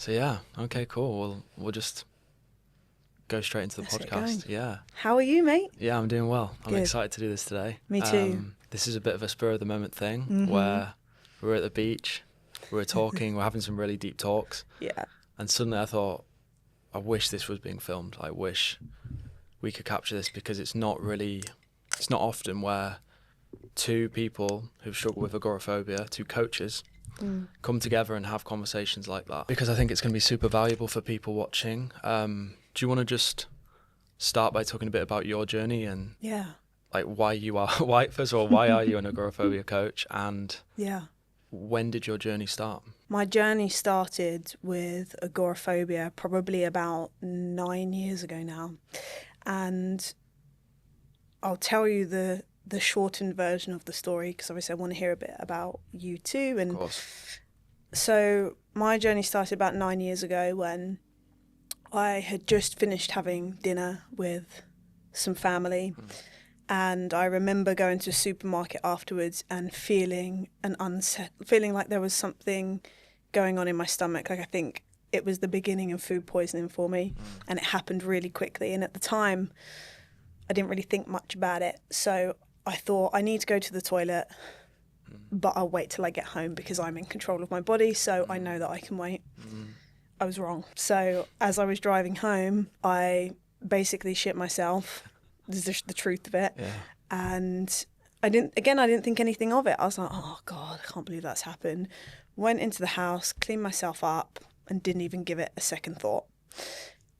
So yeah, okay, cool. Well, we'll just go straight into the Let's get podcast. going. Yeah. How are you, mate? Yeah, I'm doing well. I'm Good. excited to do this today. Me too. This is a bit of a spur of the moment thing Mhm. where we're at the beach, we're talking, we're having some really deep talks, Yeah. and suddenly I thought, I wish this was being filmed. I wish we could capture this, because it's not often where two people who've struggled with agoraphobia, two coaches, come together and have conversations like that, because I think it's going to be super valuable for people watching. Do you want to just start by talking a bit about your journey and Yeah. like why first of all, why are you an agoraphobia coach, and Yeah. when did your journey start? My journey started with agoraphobia probably about 9 years ago now. And I'll tell you the shortened version of the story, because obviously I want to hear a bit about you too. And Of course. so my journey started about 9 years ago when I had just finished having dinner with some family. And I remember going to a supermarket afterwards and feeling like there was something going on in my stomach. Like, I think it was the beginning of food poisoning for me, and it happened really quickly. And at the time, I didn't really think much about it. So I thought, I need to go to the toilet, but I'll wait till I get home because I'm in control of my body, so I know that I can wait. I was wrong. So as I was driving home, I basically shit myself. This is just the truth of it. Yeah. And I didn't think anything of it. I was like, oh God, I can't believe that's happened. Went into the house, cleaned myself up, and didn't even give it a second thought.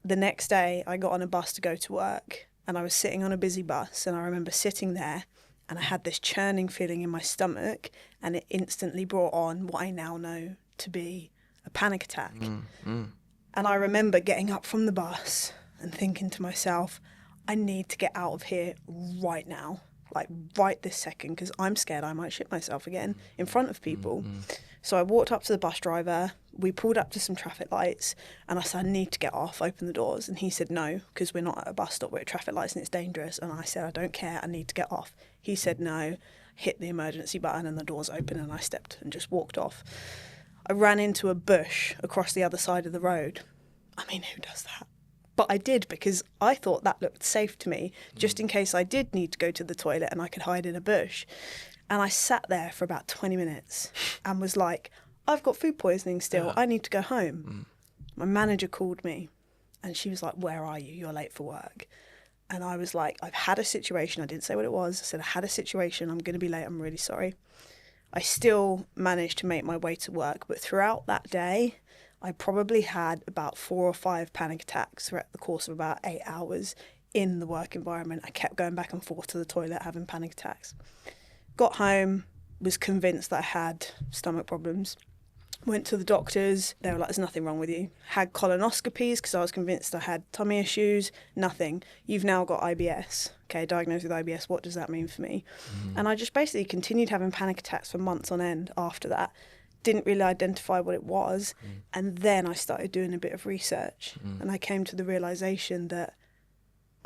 The next day, I got on a bus to go to work, and I was sitting on a busy bus, and I remember sitting there, and I had this churning feeling in my stomach, and it instantly brought on what I now know to be a panic attack. And I remember getting up from the bus and thinking to myself, I need to get out of here right now, like right this second, because I'm scared I might shit myself again in front of people. So I walked up to the bus driver, we pulled up to some traffic lights, and I said, I need to get off, open the doors. And he said, no, because we're not at a bus stop, we're at traffic lights and it's dangerous. And I said, I don't care, I need to get off. He said, no, hit the emergency button and the doors open, and I stepped and just walked off. I ran into a bush across the other side of the road. I mean, who does that? But I did, because I thought that looked safe to me, just in case I did need to go to the toilet and I could hide in a bush. And I sat there for about 20 minutes and was like, I've got food poisoning still. I need to go home. My manager called me and she was like, where are you? You're late for work. And I was like, I've had a situation. I didn't say what it was. I said, I had a situation. I'm going to be late. I'm really sorry. I still managed to make my way to work. But throughout that day, I probably had about 4 or 5 panic attacks throughout the course of about 8 hours in the work environment. I kept going back and forth to the toilet, having panic attacks. Got home, was convinced that I had stomach problems. Went to the doctors. They were like, there's nothing wrong with you. Had colonoscopies because I was convinced I had tummy issues. Nothing. You've now got IBS. Okay, diagnosed with IBS. What does that mean for me? And I just basically continued having panic attacks for months on end after that. Didn't really identify what it was. And then I started doing a bit of research, and I came to the realization that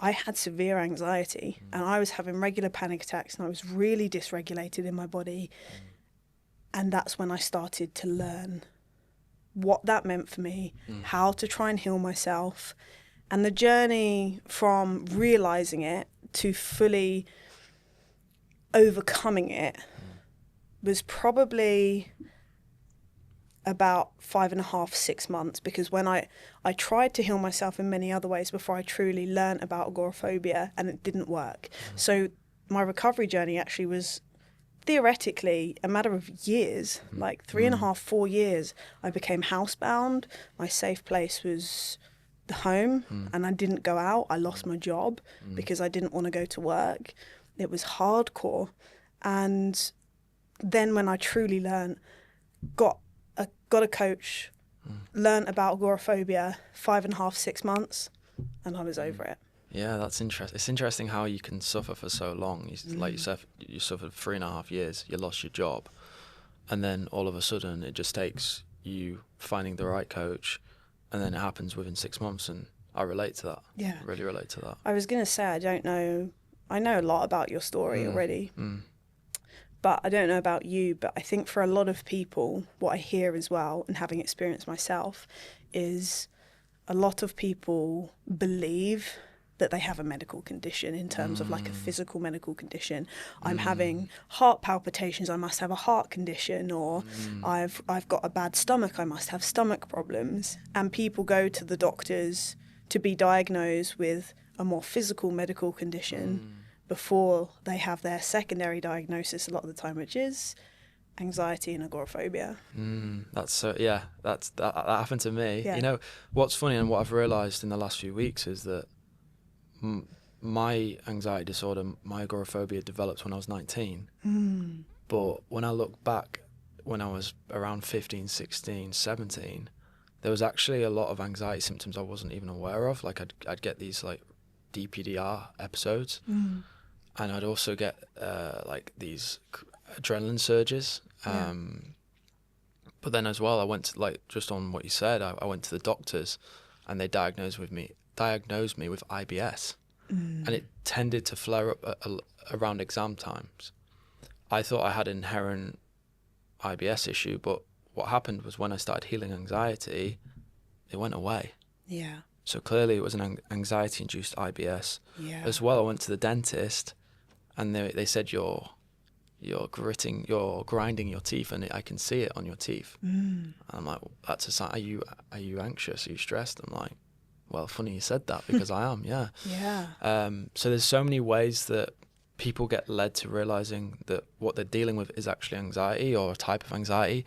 I had severe anxiety, and I was having regular panic attacks, and I was really dysregulated in my body. And that's when I started to learn what that meant for me, how to try and heal myself. And the journey from realizing it to fully overcoming it was probably about 5.5, 6 months, because when I tried to heal myself in many other ways before I truly learned about agoraphobia, and it didn't work. So my recovery journey actually was theoretically a matter of years, like 3.5, 4 years. I became housebound. My safe place was the home, and I didn't go out. I lost my job because I didn't want to go to work. It was hardcore. And then when I truly learned, got a coach, learned about agoraphobia, 5.5, 6 months, and I was over it. Yeah, that's interesting. It's interesting how you can suffer for so long. Like you said, you suffered 3.5 years, you lost your job, and then all of a sudden it just takes you finding the right coach, and then it happens within 6 months, and I relate to that. Yeah. I really relate to that. I was going to say, I know a lot about your story already, but I don't know about you, but I think for a lot of people, what I hear as well, and having experienced myself, is a lot of people believe that they have a medical condition in terms of like a physical medical condition. I'm having heart palpitations, I must have a heart condition, or I've got a bad stomach, I must have stomach problems. And people go to the doctors to be diagnosed with a more physical medical condition before they have their secondary diagnosis a lot of the time, which is anxiety and agoraphobia. That happened to me. Yeah. You know, what's funny and what I've realised in the last few weeks is that my anxiety disorder, my agoraphobia, developed when I was 19. But when I look back, when I was around 15, 16, 17, there was actually a lot of anxiety symptoms I wasn't even aware of. Like I'd get these like DPDR episodes, and I'd also get like these adrenaline surges. But then as well, I went to, like, just on what you said, I went to the doctors, and they diagnosed me with IBS, and it tended to flare up around exam times. I thought I had an inherent IBS issue, but what happened was when I started healing anxiety, it went away. Yeah. So clearly it was an anxiety-induced IBS. Yeah. As well, I went to the dentist, and they said you're grinding your teeth, and I can see it on your teeth. And I'm like, well, that's a sign. Are you anxious? Are you stressed? I'm like, well, funny you said that, because I am, yeah. Yeah. So there's so many ways that people get led to realizing that what they're dealing with is actually anxiety, or a type of anxiety.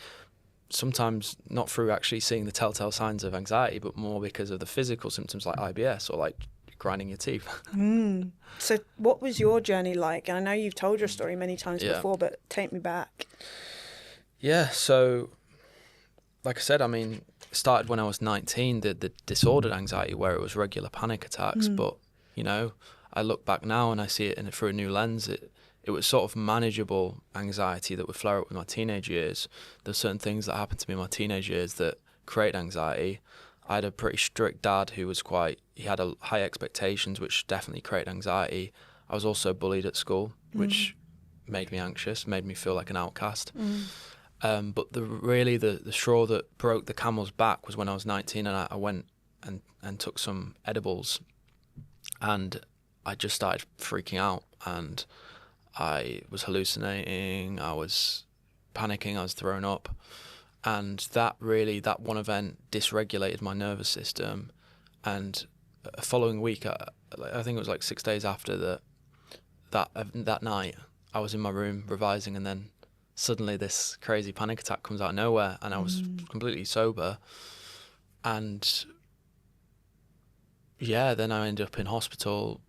Sometimes not through actually seeing the telltale signs of anxiety, but more because of the physical symptoms like IBS or like grinding your teeth. So what was your journey like? I know you've told your story many times before, but take me back. Yeah, so like I said, I mean, it started when I was 19, the disordered anxiety, where it was regular panic attacks. But, you know, I look back now and I see it through a new lens. It was sort of manageable anxiety that would flare up in my teenage years. There's certain things that happened to me in my teenage years that create anxiety. I had a pretty strict dad who was he had high expectations, which definitely created anxiety. I was also bullied at school, which made me anxious, made me feel like an outcast. But the straw that broke the camel's back was when I was 19, and I went and took some edibles, and I just started freaking out, and I was hallucinating, I was panicking, I was throwing up. And that one event dysregulated my nervous system. And a following week, I think it was like 6 days after that night, I was in my room revising, and then suddenly this crazy panic attack comes out of nowhere, and I was completely sober. And yeah, then I ended up in hospital.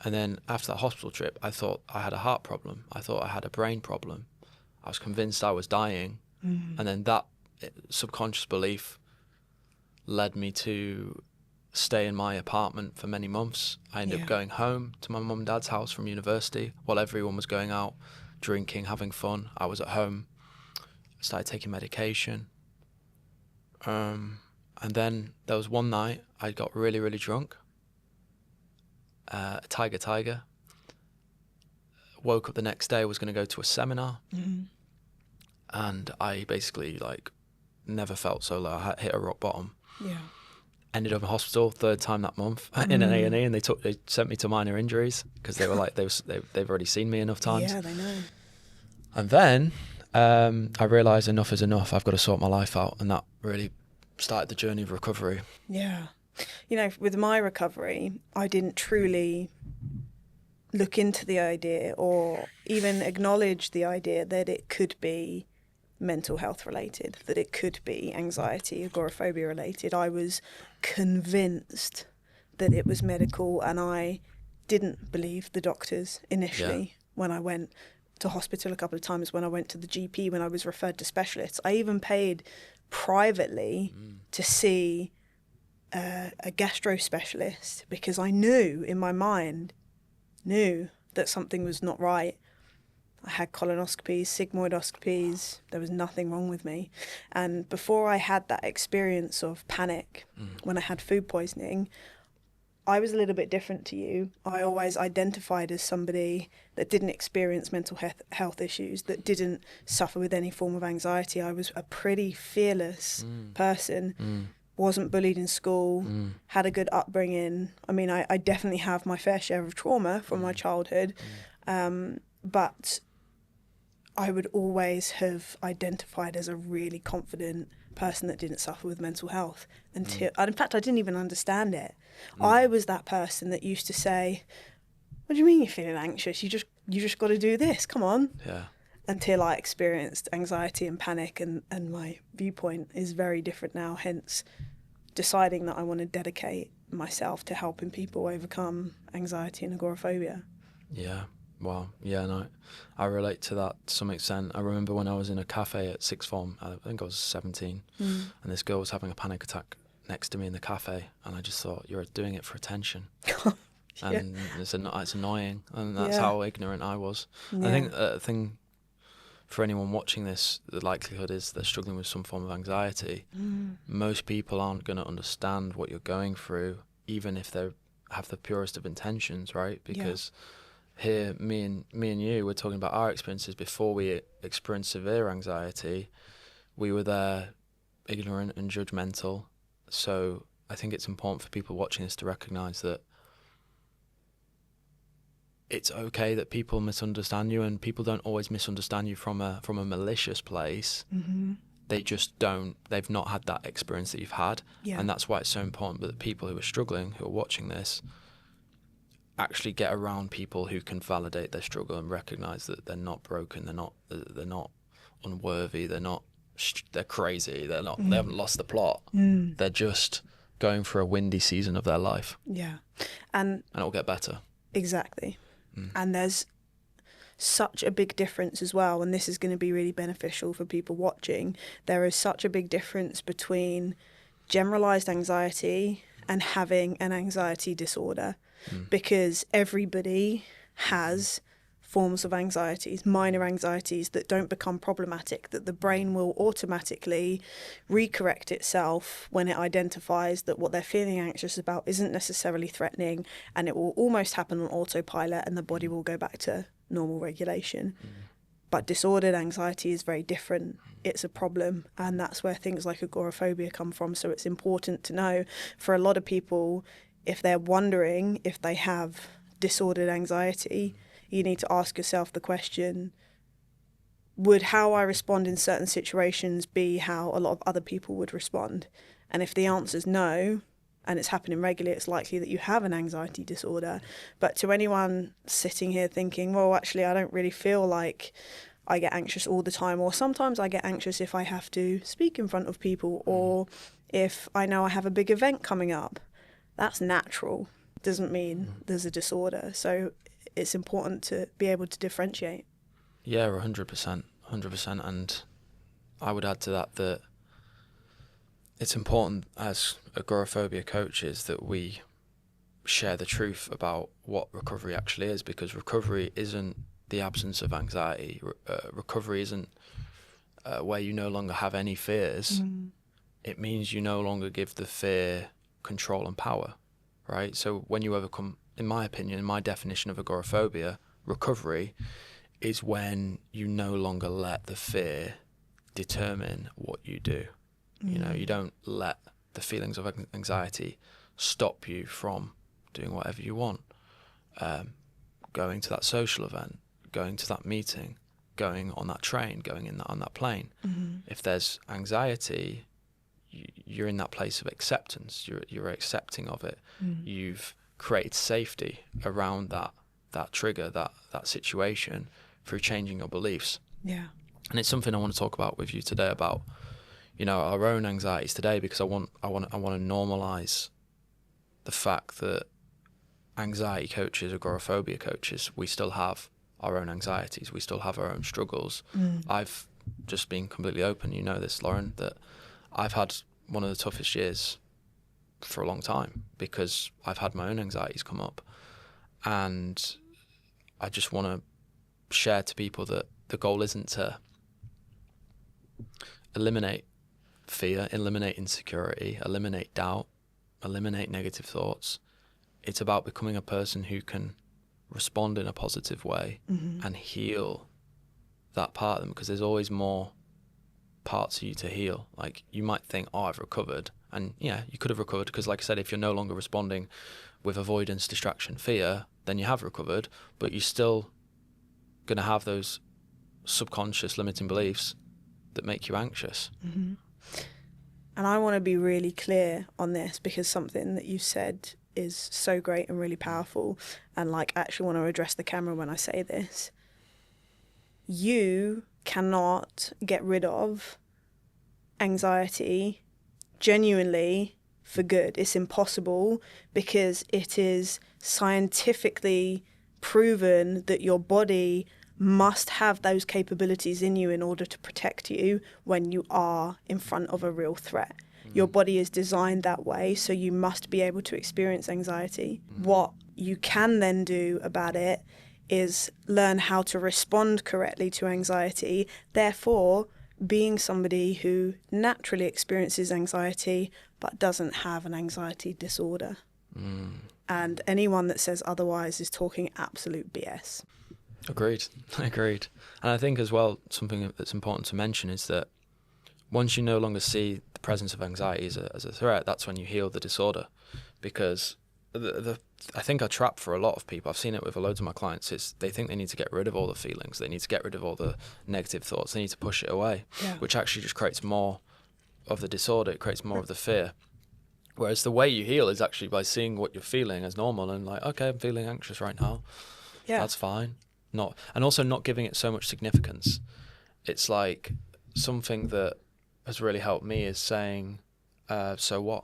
And then after that hospital trip, I thought I had a heart problem. I thought I had a brain problem. I was convinced I was dying. And then that subconscious belief led me to stay in my apartment for many months. I ended up going home to my mum and dad's house from university while everyone was going out, drinking, having fun. I was at home. I started taking medication. And then there was one night I got really, really drunk. Tiger. Woke up the next day, was going to go to a seminar. And I basically never felt so low. I hit a rock bottom. Yeah. Ended up in hospital third time that month in an A&E, and they sent me to minor injuries because they were like they've already seen me enough times. Yeah, they know. And then I realised enough is enough. I've got to sort my life out, and that really started the journey of recovery. Yeah. You know, with my recovery, I didn't truly look into the idea or even acknowledge the idea that it could be mental health related, that it could be anxiety, agoraphobia related. I was convinced that it was medical, and I didn't believe the doctors initially when I went to hospital a couple of times, when I went to the GP, when I was referred to specialists. I even paid privately to see a gastro specialist because I knew in my mind that something was not right. I had colonoscopies, sigmoidoscopies. There was nothing wrong with me. And before I had that experience of panic when I had food poisoning, I was a little bit different to you. I always identified as somebody that didn't experience mental health issues, that didn't suffer with any form of anxiety. I was a pretty fearless person. wasn't bullied in school, had a good upbringing. I mean, I definitely have my fair share of trauma from my childhood, but I would always have identified as a really confident person that didn't suffer with mental health until, and in fact, I didn't even understand it. I was that person that used to say, "What do you mean you're feeling anxious? You just got to do this. Come on." Yeah. Until I experienced anxiety and panic, and my viewpoint is very different now, hence deciding that I want to dedicate myself to helping people overcome anxiety and agoraphobia. Yeah. Wow. Yeah, no, I relate to that to some extent. I remember when I was in a cafe at sixth form, I think I was 17, and this girl was having a panic attack next to me in the cafe, and I just thought, you're doing it for attention. And it's annoying, and that's how ignorant I was. I think the thing for anyone watching this, the likelihood is they're struggling with some form of anxiety. Most people aren't going to understand what you're going through, even if they have the purest of intentions, right? Because here, me and you, we're talking about our experiences before we experienced severe anxiety. We were there, ignorant and judgmental. So I think it's important for people watching this to recognise that it's okay that people misunderstand you, and people don't always misunderstand you from a malicious place. They just don't. They've not had that experience that you've had, and that's why it's so important that people who are struggling, who are watching this, actually get around people who can validate their struggle and recognise that they're not broken, they're not unworthy, they're crazy, they haven't lost the plot. They're just going through a windy season of their life. Yeah, and it'll get better. Exactly. And there's such a big difference as well, and this is going to be really beneficial for people watching. There is such a big difference between generalized anxiety and having an anxiety disorder, because everybody has forms of anxieties, minor anxieties that don't become problematic, that the brain will automatically recorrect itself when it identifies that what they're feeling anxious about isn't necessarily threatening, and it will almost happen on autopilot and the body will go back to normal regulation. But disordered anxiety is very different. It's a problem, and that's where things like agoraphobia come from. So it's important to know for a lot of people, if they're wondering if they have disordered anxiety, you need to ask yourself the question, would how I respond in certain situations be how a lot of other people would respond? And if the answer is no, and it's happening regularly, it's likely that you have an anxiety disorder. But to anyone sitting here thinking, well, actually, I don't really feel like I get anxious all the time, or sometimes I get anxious if I have to speak in front of people, or if I know I have a big event coming up, that's natural. Doesn't mean there's a disorder. So it's important to be able to differentiate. Yeah, 100%. And I would add to that it's important as agoraphobia coaches that we share the truth about what recovery actually is, because recovery isn't the absence of anxiety. Recovery isn't where you no longer have any fears. It means you no longer give the fear control and power, right? So when you overcome, in my opinion, in my definition of agoraphobia, recovery is when you no longer let the fear determine what you do. You know, you don't let the feelings of anxiety stop you from doing whatever you want. Going to that social event, going to that meeting, going on that train, going on that plane. If there's anxiety, you're in that place of acceptance. You're accepting of it. You've created safety around that trigger, that situation, through changing your beliefs. Yeah. And it's something I want to talk about with you today about, you know, our own anxieties today, because I want to normalize the fact that anxiety coaches, agoraphobia coaches, we still have our own anxieties, we still have our own struggles. I've just been completely open, you know this, Lauren, that I've had one of the toughest years for a long time because I've had my own anxieties come up. And I just want to share to people that the goal isn't to eliminate fear, eliminate insecurity, eliminate doubt, eliminate negative thoughts. It's about becoming a person who can respond in a positive way and heal that part of them, because there's always more parts of you to heal. Like, you might think, oh, I've recovered, And yeah, you could have recovered because, like I said, if you're no longer responding with avoidance, distraction, fear, then you have recovered, but you're still going to have those subconscious limiting beliefs that make you anxious. Mm-hmm. And I want to be really clear on this, because something that you said is so great and really powerful, and like I actually want to address the camera when I say this. You cannot get rid of anxiety genuinely for good. It's impossible, because it is scientifically proven that your body must have those capabilities in you in order to protect you when you are in front of a real threat. Your body is designed that way, so you must be able to experience anxiety. What you can then do about it is learn how to respond correctly to anxiety. Therefore, being somebody who naturally experiences anxiety but doesn't have an anxiety disorder. And anyone that says otherwise is talking absolute BS. Agreed. And I think as well, something that's important to mention is that once you no longer see the presence of anxiety as a threat, that's when you heal the disorder. Because I think a trap for a lot of people, I've seen it with loads of my clients, is they think they need to get rid of all the feelings, they need to get rid of all the negative thoughts, they need to push it away, which actually just creates more of the disorder, it creates more of the fear. Whereas the way you heal is actually by seeing what you're feeling as normal and like, okay, I'm feeling anxious right now. That's fine. And also not giving it so much significance. It's like something that has really helped me is saying, so what?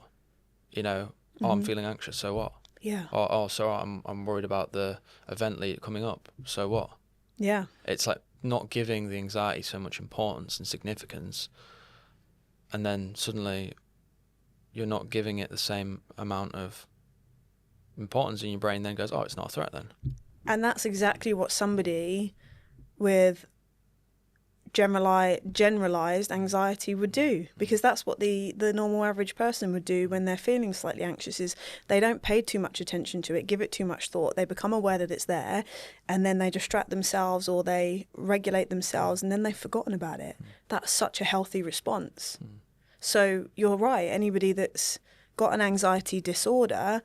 You know, I'm feeling anxious, so what? Yeah. Or so I'm worried about the event coming up, so what? Yeah. It's like not giving the anxiety so much importance and significance, and then suddenly you're not giving it the same amount of importance, and your brain then goes, oh, it's not a threat then. And that's exactly what somebody with generalized anxiety would do, because that's what the normal average person would do when they're feeling slightly anxious. Is they don't pay too much attention to it, give it too much thought, they become aware that it's there, and then they distract themselves or they regulate themselves, and then they've forgotten about it. That's such a healthy response. So you're right, anybody that's got an anxiety disorder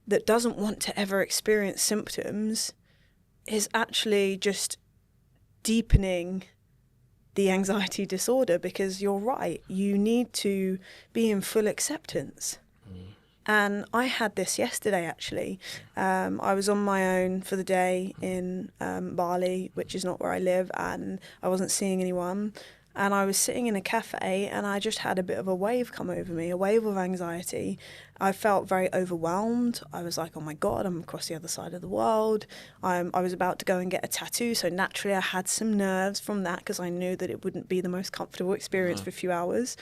that doesn't want to ever experience symptoms is actually just deepening the anxiety disorder, because you're right, you need to be in full acceptance. And I had this yesterday, actually. I was on my own for the day in Bali, which is not where I live, and I wasn't seeing anyone. And I was sitting in a cafe and I just had a bit of a wave come over me, a wave of anxiety. I felt very overwhelmed. I was like, oh my God, I'm across the other side of the world. I was about to go and get a tattoo. So naturally I had some nerves from that, because I knew that it wouldn't be the most comfortable experience for a few hours,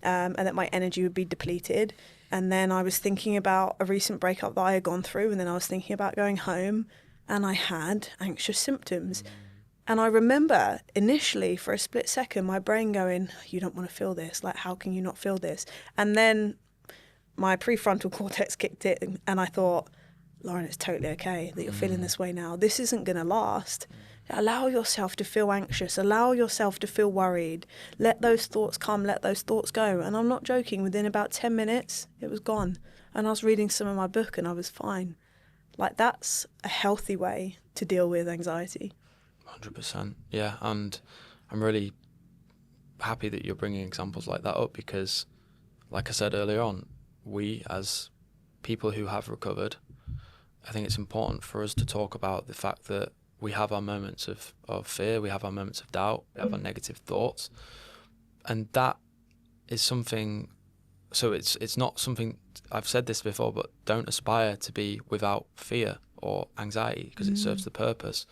and that my energy would be depleted. And then I was thinking about a recent breakup that I had gone through, and then I was thinking about going home, and I had anxious symptoms. And I remember initially for a split second, my brain going, you don't want to feel this. Like, how can you not feel this? And then my prefrontal cortex kicked in and I thought, Lauren, it's totally okay that you're feeling this way now. This isn't going to last. Allow yourself to feel anxious. Allow yourself to feel worried. Let those thoughts come. Let those thoughts go. And I'm not joking. Within about 10 minutes, it was gone. And I was reading some of my book and I was fine. Like, that's a healthy way to deal with anxiety. 100%. Yeah, and I'm really happy that you're bringing examples like that up, because like I said earlier on, we as people who have recovered, I think it's important for us to talk about the fact that we have our moments of fear, we have our moments of doubt, we have our negative thoughts, and that is something. So it's not something, I've said this before, but don't aspire to be without fear or anxiety, because it serves the purpose.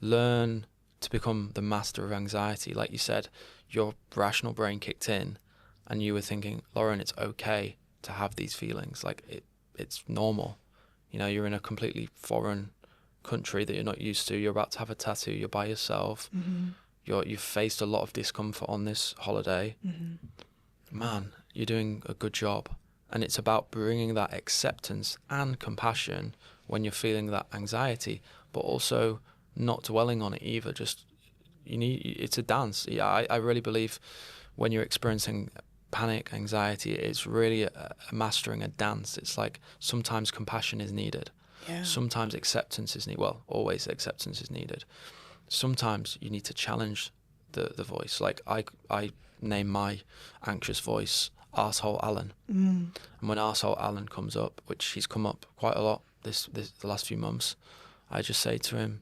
Learn to become the master of anxiety. Like you said, your rational brain kicked in and you were thinking, Lauren, it's okay to have these feelings. Like it's normal. You know, you're in a completely foreign country that you're not used to. You're about to have a tattoo. You're by yourself. You've faced a lot of discomfort on this holiday. Man, you're doing a good job. And it's about bringing that acceptance and compassion when you're feeling that anxiety, but also not dwelling on it either. It's a dance. Yeah, I really believe when you're experiencing panic, anxiety, it's really a mastering a dance. It's like sometimes compassion is needed. Yeah. Sometimes acceptance is needed. Well, always acceptance is needed. Sometimes you need to challenge the voice. Like I name my anxious voice Arsehole Alan. And when Arsehole Alan comes up, which he's come up quite a lot the last few months, I just say to him,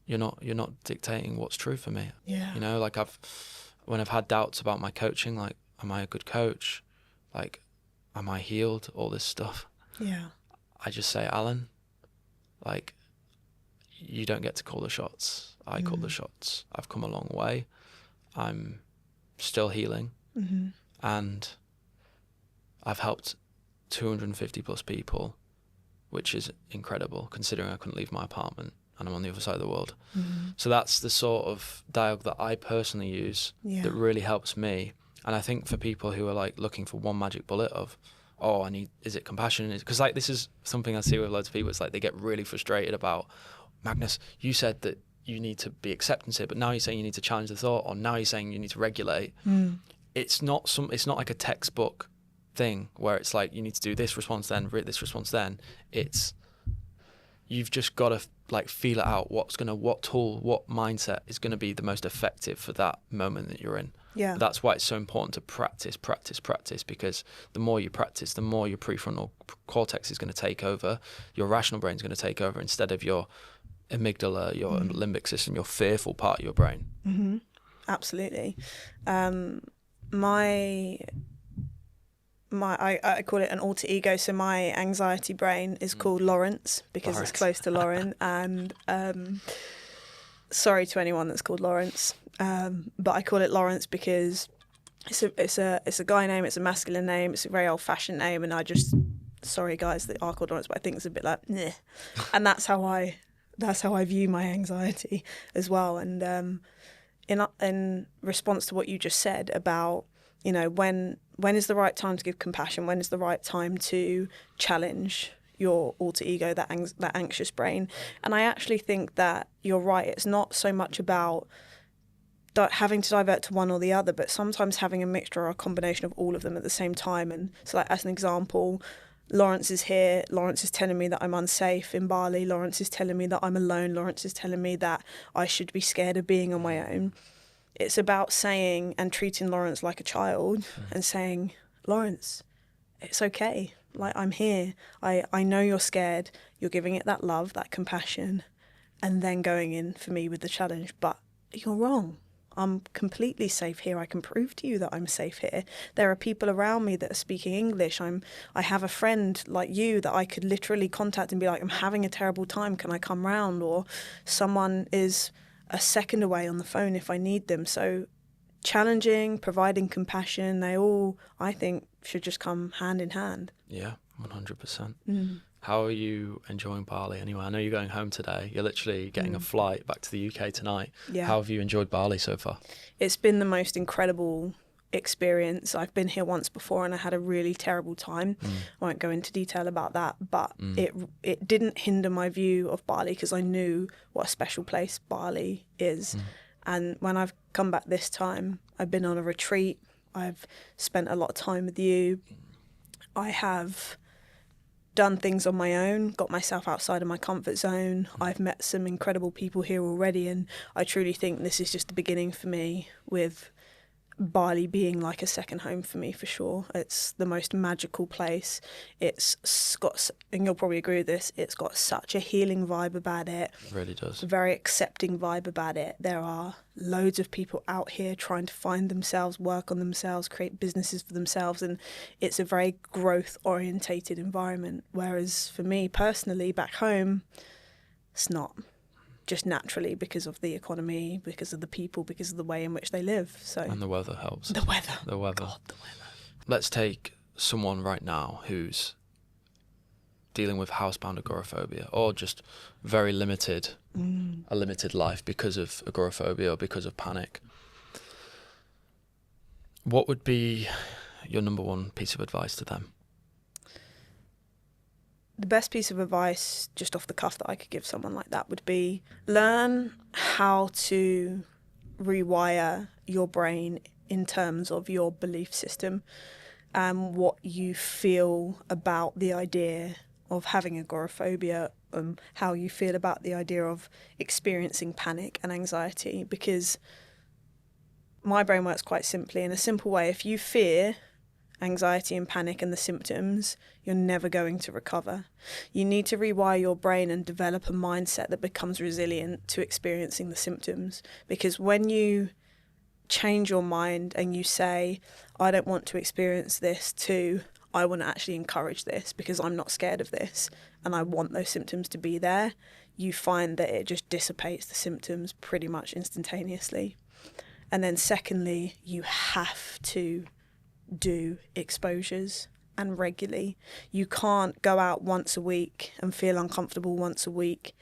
you're not dictating what's true for me. Yeah. You know, like when I've had doubts about my coaching, like, am I a good coach? Like, am I healed? All this stuff. Yeah. I just say, Alan, like, you don't get to call the shots. I call the shots. I've come a long way. I'm still healing. And I've helped 250 plus people, which is incredible considering I couldn't leave my apartment and I'm on the other side of the world. So that's the sort of dialogue that I personally use that really helps me. And I think for people who are like looking for one magic bullet of, oh, is it compassion? Because like this is something I see with loads of people. It's like they get really frustrated about, Magnus, you said that you need to be acceptance here, but now you're saying you need to challenge the thought, or now you're saying you need to regulate. It's not like a textbook thing where it's like you need to do this response then, this response then. You've just got to like feel it out. What tool, what mindset is going to be the most effective for that moment that you're in. Yeah. That's why it's so important to practice, because the more you practice, the more your prefrontal cortex is going to take over. Your rational brain is going to take over instead of your amygdala, your limbic system, your fearful part of your brain. Absolutely. I call it an alter ego. So my anxiety brain is called Lawrence because it's close to Lauren. And sorry to anyone that's called Lawrence, but I call it Lawrence because it's a guy name. It's a masculine name. It's a very old fashioned name. And sorry guys that are called Lawrence, but I think it's a bit like, Neh. And that's how I view my anxiety as well. And in response to what you just said about, you know, when is the right time to give compassion? When is the right time to challenge your alter ego, that anxious brain? And I actually think that you're right. It's not so much about having to divert to one or the other, but sometimes having a mixture or a combination of all of them at the same time. And so, like, as an example, Lawrence is here. Lawrence is telling me that I'm unsafe in Bali. Lawrence is telling me that I'm alone. Lawrence is telling me that I should be scared of being on my own. It's about saying and treating Lawrence like a child and saying, Lawrence, it's okay. Like, I'm here. I know you're scared. You're giving it that love, that compassion, and then going in for me with the challenge. But you're wrong. I'm completely safe here. I can prove to you that I'm safe here. There are people around me that are speaking English. I have a friend like you that I could literally contact and be like, I'm having a terrible time. Can I come round? Or someone is a second away on the phone if I need them. So challenging, providing compassion, they all, I think, should just come hand in hand. Yeah, 100%. How are you enjoying Bali anyway? I know you're going home today. You're literally getting a flight back to the UK tonight. Yeah. How have you enjoyed Bali so far? It's been the most incredible experience. I've been here once before and I had a really terrible time. I won't go into detail about that, but it didn't hinder my view of Bali because I knew what a special place Bali is. And when I've come back this time, I've been on a retreat. I've spent a lot of time with you. I have done things on my own, got myself outside of my comfort zone. I've met some incredible people here already, and I truly think this is just the beginning for me, with Bali being like a second home for me for sure. It's the most magical place. It's got, and you'll probably agree with this, it's got such a healing vibe about it. It really does. A very accepting vibe about it. There are loads of people out here trying to find themselves, work on themselves, create businesses for themselves, and it's a very growth-orientated environment. Whereas for me personally, back home, it's not. Just naturally, because of the economy, because of the people, because of the way in which they live. So, and the weather helps. The weather. The weather. God, the weather. Let's take someone right now who's dealing with housebound agoraphobia, or just very limited, a limited life because of agoraphobia or because of panic. What would be your number one piece of advice to them? The best piece of advice, just off the cuff, that I could give someone like that would be learn how to rewire your brain in terms of your belief system and what you feel about the idea of having agoraphobia, how you feel about the idea of experiencing panic and anxiety, because my brain works quite simply in a simple way. If you fear anxiety and panic and the symptoms, you're never going to recover. You need to rewire your brain and develop a mindset that becomes resilient to experiencing the symptoms. Because when you change your mind and you say, I don't want to experience this, to I want to actually encourage this because I'm not scared of this and I want those symptoms to be there, you find that it just dissipates the symptoms pretty much instantaneously. And then secondly, you have to do exposures, and regularly. You can't go out once a week and feel uncomfortable once a week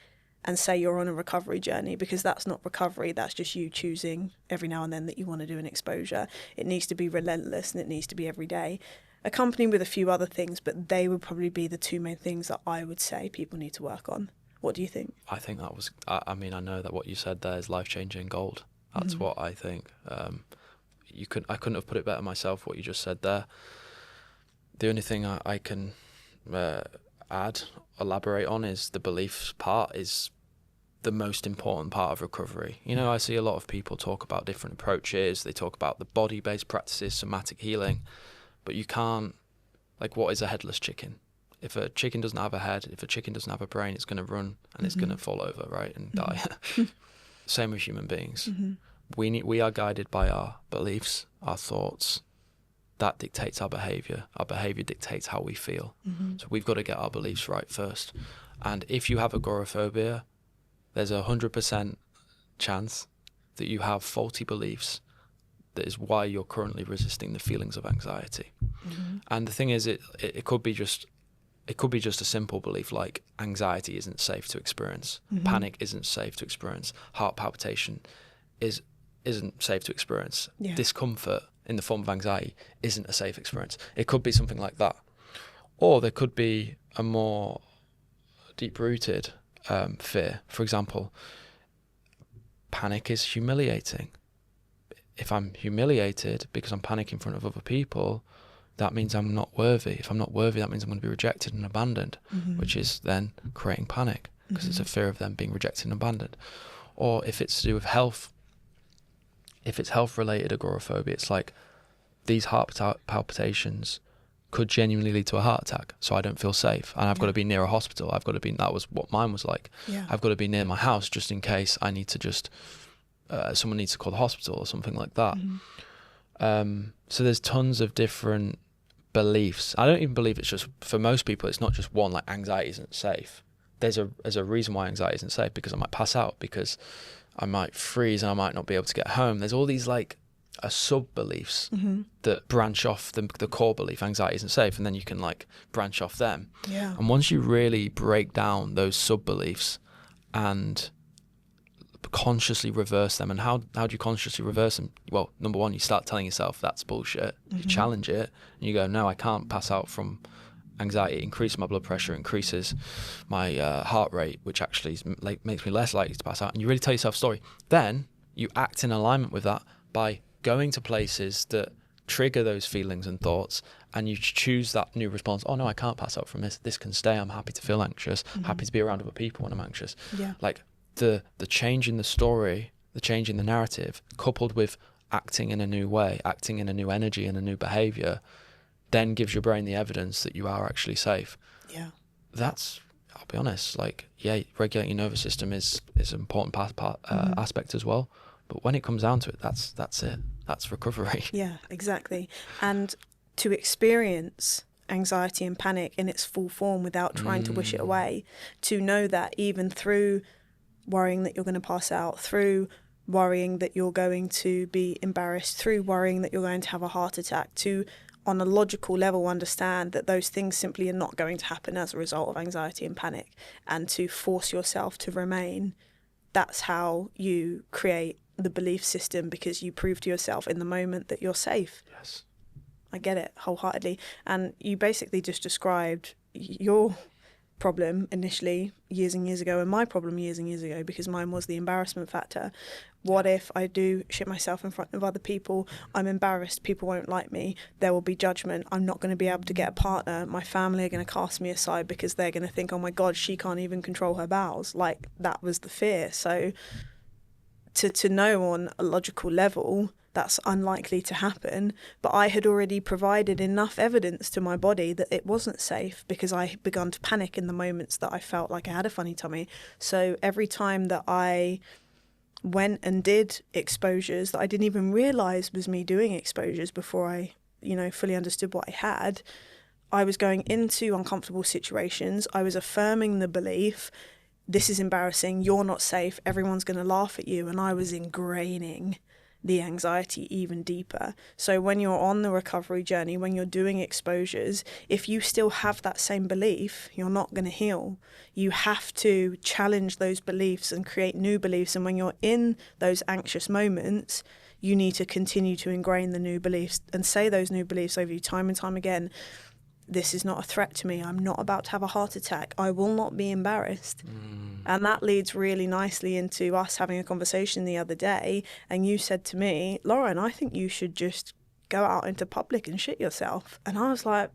and say you're on a recovery journey, because that's not recovery. That's just you choosing every now and then that you want to do an exposure. It needs to be relentless and it needs to be every day, accompanied with a few other things, but they would probably be the two main things that I would say people need to work on. What do you think? I think that was, I mean, I know that what you said there is life-changing gold. That's what I think. I couldn't have put it better myself, what you just said there. The only thing I can elaborate on is the beliefs part is the most important part of recovery. You know, I see a lot of people talk about different approaches. They talk about the body-based practices, somatic healing, but you can't, like, what is a headless chicken? If a chicken doesn't have a head, if a chicken doesn't have a brain, it's going to run and it's going to fall over, right, and die. Same with human beings. We are guided by our beliefs, our thoughts. That dictates our behaviour. Our behaviour dictates how we feel. So we've got to get our beliefs right first. And if you have agoraphobia, there's 100% chance that you have faulty beliefs. That is why you're currently resisting the feelings of anxiety. And the thing is, it could be just a simple belief like anxiety isn't safe to experience, panic isn't safe to experience, heart palpitation isn't safe to experience, discomfort in the form of anxiety isn't a safe experience. It could be something like that. Or there could be a more deep-rooted fear. For example, panic is humiliating. If I'm humiliated because I'm panicking in front of other people, that means I'm not worthy. If I'm not worthy, that means I'm going to be rejected and abandoned, which is then creating panic because it's a fear of them being rejected and abandoned. Or if it's to do with health, if it's health-related agoraphobia, it's like these heart palpitations could genuinely lead to a heart attack, so I don't feel safe. And I've got to be near a hospital. That was what mine was like. I've got to be near my house just in case I need to just, someone needs to call the hospital or something like that. So there's tons of different beliefs. I don't even believe it's just, for most people, it's not just one, like anxiety isn't safe. There's a reason why anxiety isn't safe, because I might pass out, because I might freeze and I might not be able to get home. There's all these like sub-beliefs that branch off the core belief, anxiety isn't safe, and then you can like branch off them. And once you really break down those sub-beliefs and consciously reverse them, and how do you consciously reverse them? Well, number one, you start telling yourself that's bullshit. You challenge it and you go, no, I can't pass out from anxiety. It increases my blood pressure, increases my heart rate, which actually makes me less likely to pass out. And you really tell yourself a story. Then you act in alignment with that by going to places that trigger those feelings and thoughts, and you choose that new response. Oh no, I can't pass out from this. This can stay. I'm happy to feel anxious. Happy to be around other people when I'm anxious. Like the change in the story, the change in the narrative, coupled with acting in a new way, acting in a new energy and a new behaviour, then gives your brain the evidence that you are actually safe. That's, I'll be honest, like, regulating your nervous system is an important aspect as well. But when it comes down to it, that's it. That's recovery. Yeah, exactly. And to experience anxiety and panic in its full form without trying to wish it away, to know that even through worrying that you're going to pass out, through worrying that you're going to be embarrassed, through worrying that you're going to have a heart attack, to on a logical level understand that those things simply are not going to happen as a result of anxiety and panic, and to force yourself to remain. That's how you create the belief system, because you prove to yourself in the moment that you're safe. Yes. I get it wholeheartedly. And you basically just described your problem initially years and years ago, and my problem years and years ago, because mine was the embarrassment factor. What if I do shit myself in front of other people? I'm embarrassed. People won't like me. There will be judgment. I'm not going to be able to get a partner. My family are going to cast me aside because they're going to think, oh my God, she can't even control her bowels. Like, that was the fear. So to know on a logical level that's unlikely to happen, but I had already provided enough evidence to my body that it wasn't safe, because I had begun to panic in the moments that I felt like I had a funny tummy. So every time that I went and did exposures that I didn't even realise was me doing exposures before I, fully understood what I had, I was going into uncomfortable situations. I was affirming the belief, this is embarrassing, you're not safe, everyone's going to laugh at you. And I was ingraining the anxiety even deeper. So when you're on the recovery journey, when you're doing exposures, if you still have that same belief, you're not going to heal. You have to challenge those beliefs and create new beliefs. And when you're in those anxious moments, you need to continue to ingrain the new beliefs and say those new beliefs over you time and time again. This is not a threat to me. I'm not about to have a heart attack. I will not be embarrassed. And that leads really nicely into us having a conversation the other day. And you said to me, Lauren, I think you should just go out into public and shit yourself. And I was like,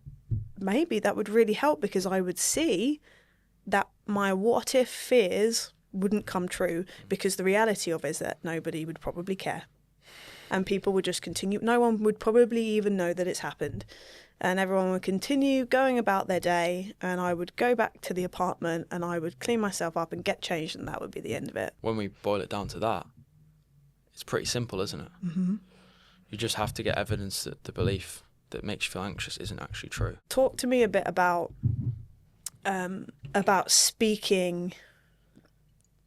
maybe that would really help, because I would see that my what if fears wouldn't come true, because the reality of it is that nobody would probably care. And people would just continue. No one would probably even know that it's happened. And everyone would continue going about their day, and I would go back to the apartment and I would clean myself up and get changed, and that would be the end of it. When we boil it down to that, it's pretty simple, isn't it? Mm-hmm. You just have to get evidence that the belief that makes you feel anxious isn't actually true. Talk to me a bit about speaking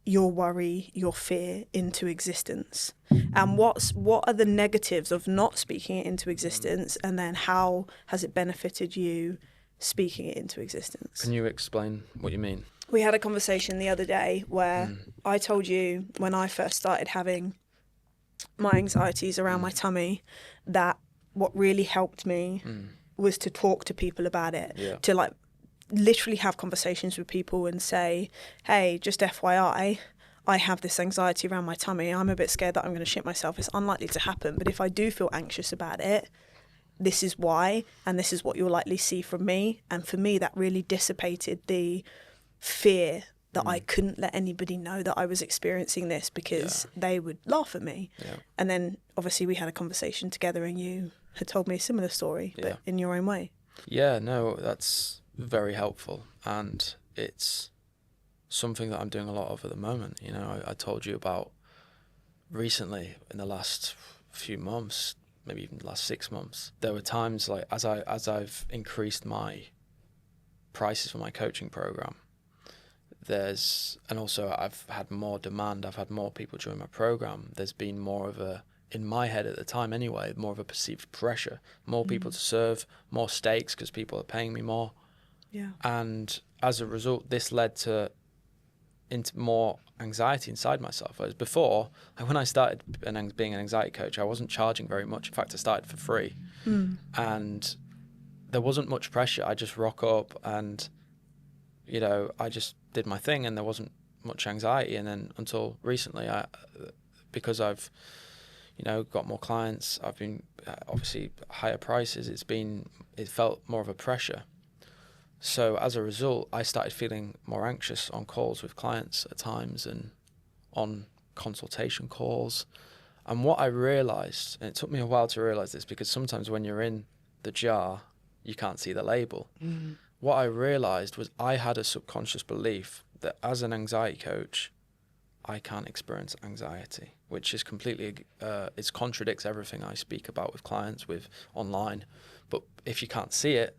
your worry, your fear into existence, and what are the negatives of not speaking it into existence, and then how has it benefited you speaking it into existence? Can you explain what you mean? We had a conversation the other day where I told you, when I first started having my anxieties around my tummy, that what really helped me was to talk to people about it, to literally have conversations with people and say, hey, just FYI, I have this anxiety around my tummy. I'm a bit scared that I'm going to shit myself. It's unlikely to happen, but if I do feel anxious about it, this is why, and this is what you'll likely see from me. And for me, that really dissipated the fear that I couldn't let anybody know that I was experiencing this, because they would laugh at me. And then obviously we had a conversation together, and you had told me a similar story, but in your own way. Yeah, no, that's very helpful, and it's something that I'm doing a lot of at the moment. I told you about recently, in the last few months, maybe even the last 6 months, there were times like as I've increased my prices for my coaching program, and also I've had more demand, I've had more people join my program, there's been more of a, in my head at the time anyway, more of a perceived pressure, more people to serve, more stakes because people are paying me more. And as a result, this led to into more anxiety inside myself. Whereas before, when I started being an anxiety coach, I wasn't charging very much. In fact, I started for free. And there wasn't much pressure. I just rock up and, I just did my thing, and there wasn't much anxiety. And then until recently, because I've, got more clients, I've been obviously higher prices. It felt more of a pressure. So as a result, I started feeling more anxious on calls with clients at times and on consultation calls. And what I realised, and it took me a while to realise this, because sometimes when you're in the jar, you can't see the label. What I realised was I had a subconscious belief that as an anxiety coach, I can't experience anxiety, which is completely, it contradicts everything I speak about with clients, with online. But if you can't see it,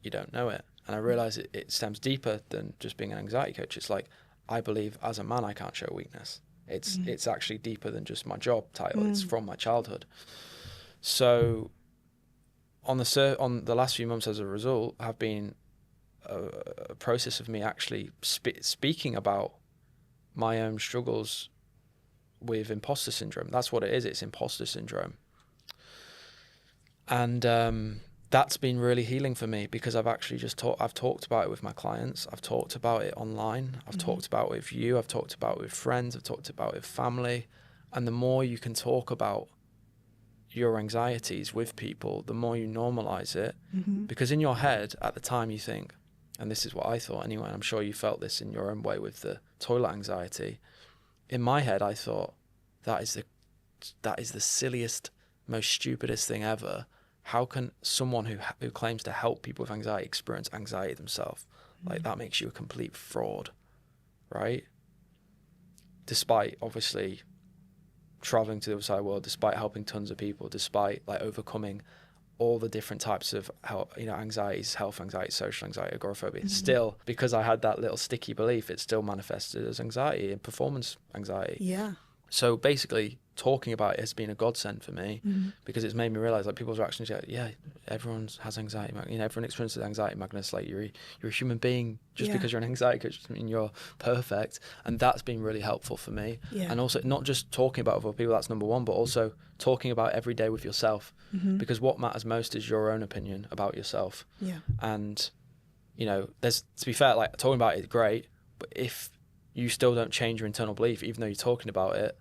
you don't know it. And I realise it stems deeper than just being an anxiety coach. It's like, I believe as a man I can't show weakness. It's actually deeper than just my job title. It's from my childhood. So on the last few months, as a result, have been a process of me actually speaking about my own struggles with imposter syndrome. That's what it is. It's imposter syndrome. And that's been really healing for me, because I've actually I've talked about it with my clients. I've talked about it online. I've talked about it with you. I've talked about it with friends. I've talked about it with family. And the more you can talk about your anxieties with people, the more you normalize it. Because in your head at the time you think, and this is what I thought anyway, and I'm sure you felt this in your own way with the toilet anxiety. In my head, I thought, that is the silliest, most stupidest thing ever. How can someone who claims to help people with anxiety experience anxiety themselves? Like, that makes you a complete fraud, right? Despite, obviously, traveling to the other side of the world, despite helping tons of people, despite like overcoming all the different types of anxieties, health anxiety, social anxiety, agoraphobia. Still, because I had that little sticky belief, it still manifested as anxiety and performance anxiety. Yeah. So basically, talking about it has been a godsend for me, because it's made me realize, like, people's reactions, yeah, everyone has anxiety. Everyone experiences anxiety, Magnus. Like, you're a human being. Just because you're an anxiety coach doesn't mean you're perfect. And that's been really helpful for me. Yeah. And also, not just talking about other people, that's number one, but also talking about every day with yourself. Because what matters most is your own opinion about yourself. Yeah. And, there's, to be fair, like, talking about it is great, but if you still don't change your internal belief, even though you're talking about it,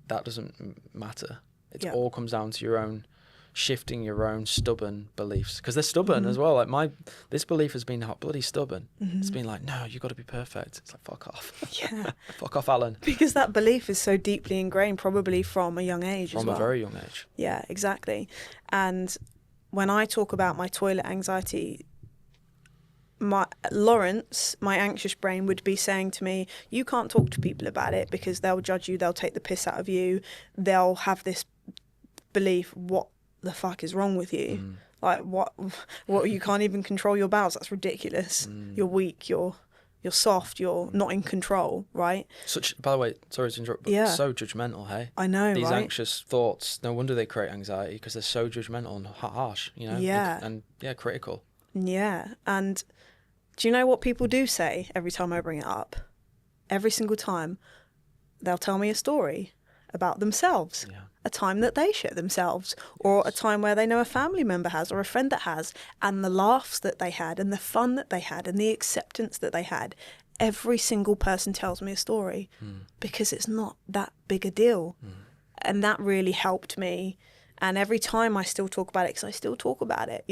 that doesn't matter. It all comes down to your own shifting your own stubborn beliefs, because they're stubborn as well. Like, this belief has been bloody stubborn. It's been like, no, you got to be perfect. It's like, fuck off. Yeah. Fuck off, Alan. Because that belief is so deeply ingrained, probably from a young age as well. From a very young age. Yeah, exactly. And when I talk about my toilet anxiety, Lawrence, my anxious brain, would be saying to me, you can't talk to people about it because they'll judge you, they'll take the piss out of you, they'll have this belief, what the fuck is wrong with you? Like, what you can't even control your bowels, that's ridiculous. You're weak, you're soft, you're not in control, right? By the way, sorry to interrupt, but so judgmental, hey? I know, These right? anxious thoughts, no wonder they create anxiety, because they're so judgmental and harsh, Yeah. And critical. Yeah, and do you know what people do say every time I bring it up? Every single time, they'll tell me a story about themselves, a time that they shit themselves, or a time where they know a family member has, or a friend that has, and the laughs that they had, and the fun that they had, and the acceptance that they had. Every single person tells me a story because it's not that big a deal. And that really helped me. And every time I still talk about it, because I still talk about it,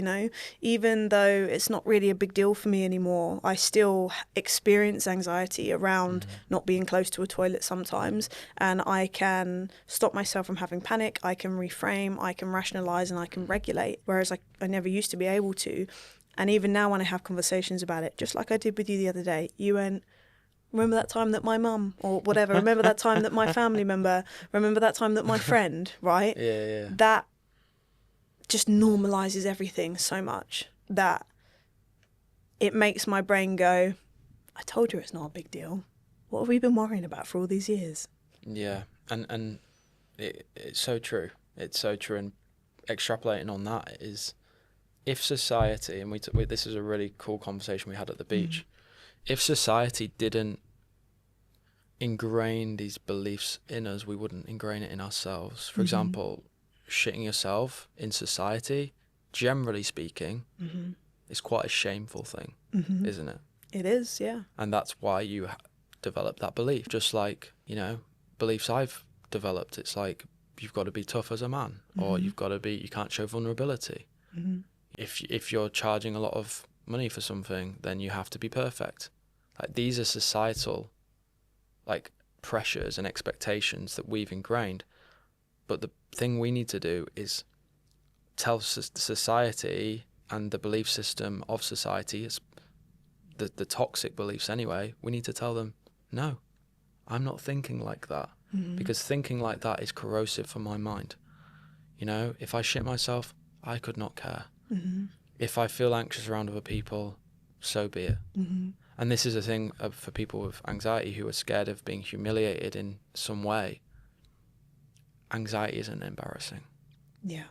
even though it's not really a big deal for me anymore, I still experience anxiety around not being close to a toilet sometimes. And I can stop myself from having panic, I can reframe, I can rationalise, and I can regulate, whereas I never used to be able to. And even now when I have conversations about it, just like I did with you the other day, you went, remember that time that my mum, or whatever, remember that time that my family member, remember that time that my friend, right? Yeah. That just normalises everything so much that it makes my brain go, I told you it's not a big deal. What have we been worrying about for all these years? Yeah, and it's so true. It's so true. And extrapolating on that is, if society, and this is a really cool conversation we had at the beach, if society didn't ingrain these beliefs in us, we wouldn't ingrain it in ourselves. For example, shitting yourself in society, generally speaking, is quite a shameful thing, isn't it? It is, yeah. And that's why you develop that belief. Just like, beliefs I've developed. It's like, you've got to be tough as a man, or you can't show vulnerability. If you're charging a lot of money for something, then you have to be perfect. Like, these are societal, like, pressures and expectations that we've ingrained. But the thing we need to do is tell society and the belief system of society, is the toxic beliefs anyway, we need to tell them, no, I'm not thinking like that. Because thinking like that is corrosive for my mind. If I shit myself, I could not care. If I feel anxious around other people, so be it. And this is a thing for people with anxiety who are scared of being humiliated in some way. Anxiety isn't embarrassing. Yeah.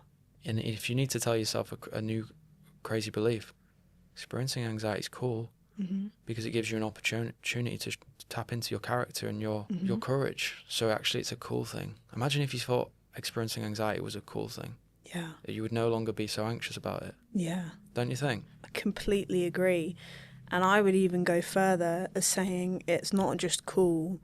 And if you need to tell yourself a new crazy belief, experiencing anxiety is cool, because it gives you an opportunity to tap into your character and your courage. So actually it's a cool thing. Imagine if you thought experiencing anxiety was a cool thing. Yeah. You would no longer be so anxious about it. Yeah. Don't you think? I completely agree. And I would even go further as saying it's not just cool,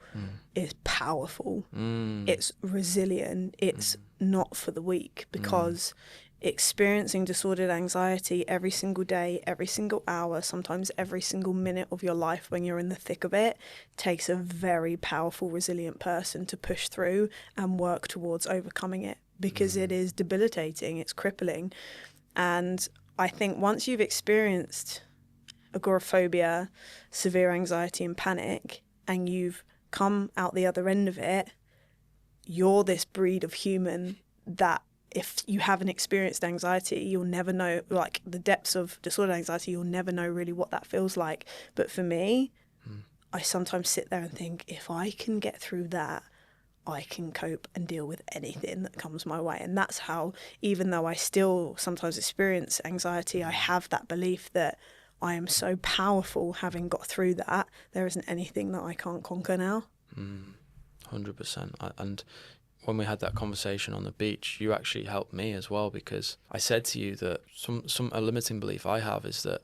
it's powerful, it's resilient, it's not for the weak, because experiencing disordered anxiety every single day, every single hour, sometimes every single minute of your life when you're in the thick of it, takes a very powerful, resilient person to push through and work towards overcoming it, because it is debilitating, it's crippling. And I think once you've experienced agoraphobia, severe anxiety and panic, and you've come out the other end of it, you're this breed of human that if you haven't experienced anxiety, you'll never know, like the depths of disordered anxiety, you'll never know really what that feels like. But for me, I sometimes sit there and think, if I can get through that, I can cope and deal with anything that comes my way. And that's how, even though I still sometimes experience anxiety, I have that belief that I am so powerful having got through that, there isn't anything that I can't conquer now. 100%. And when we had that conversation on the beach, you actually helped me as well, because I said to you that a limiting belief I have is that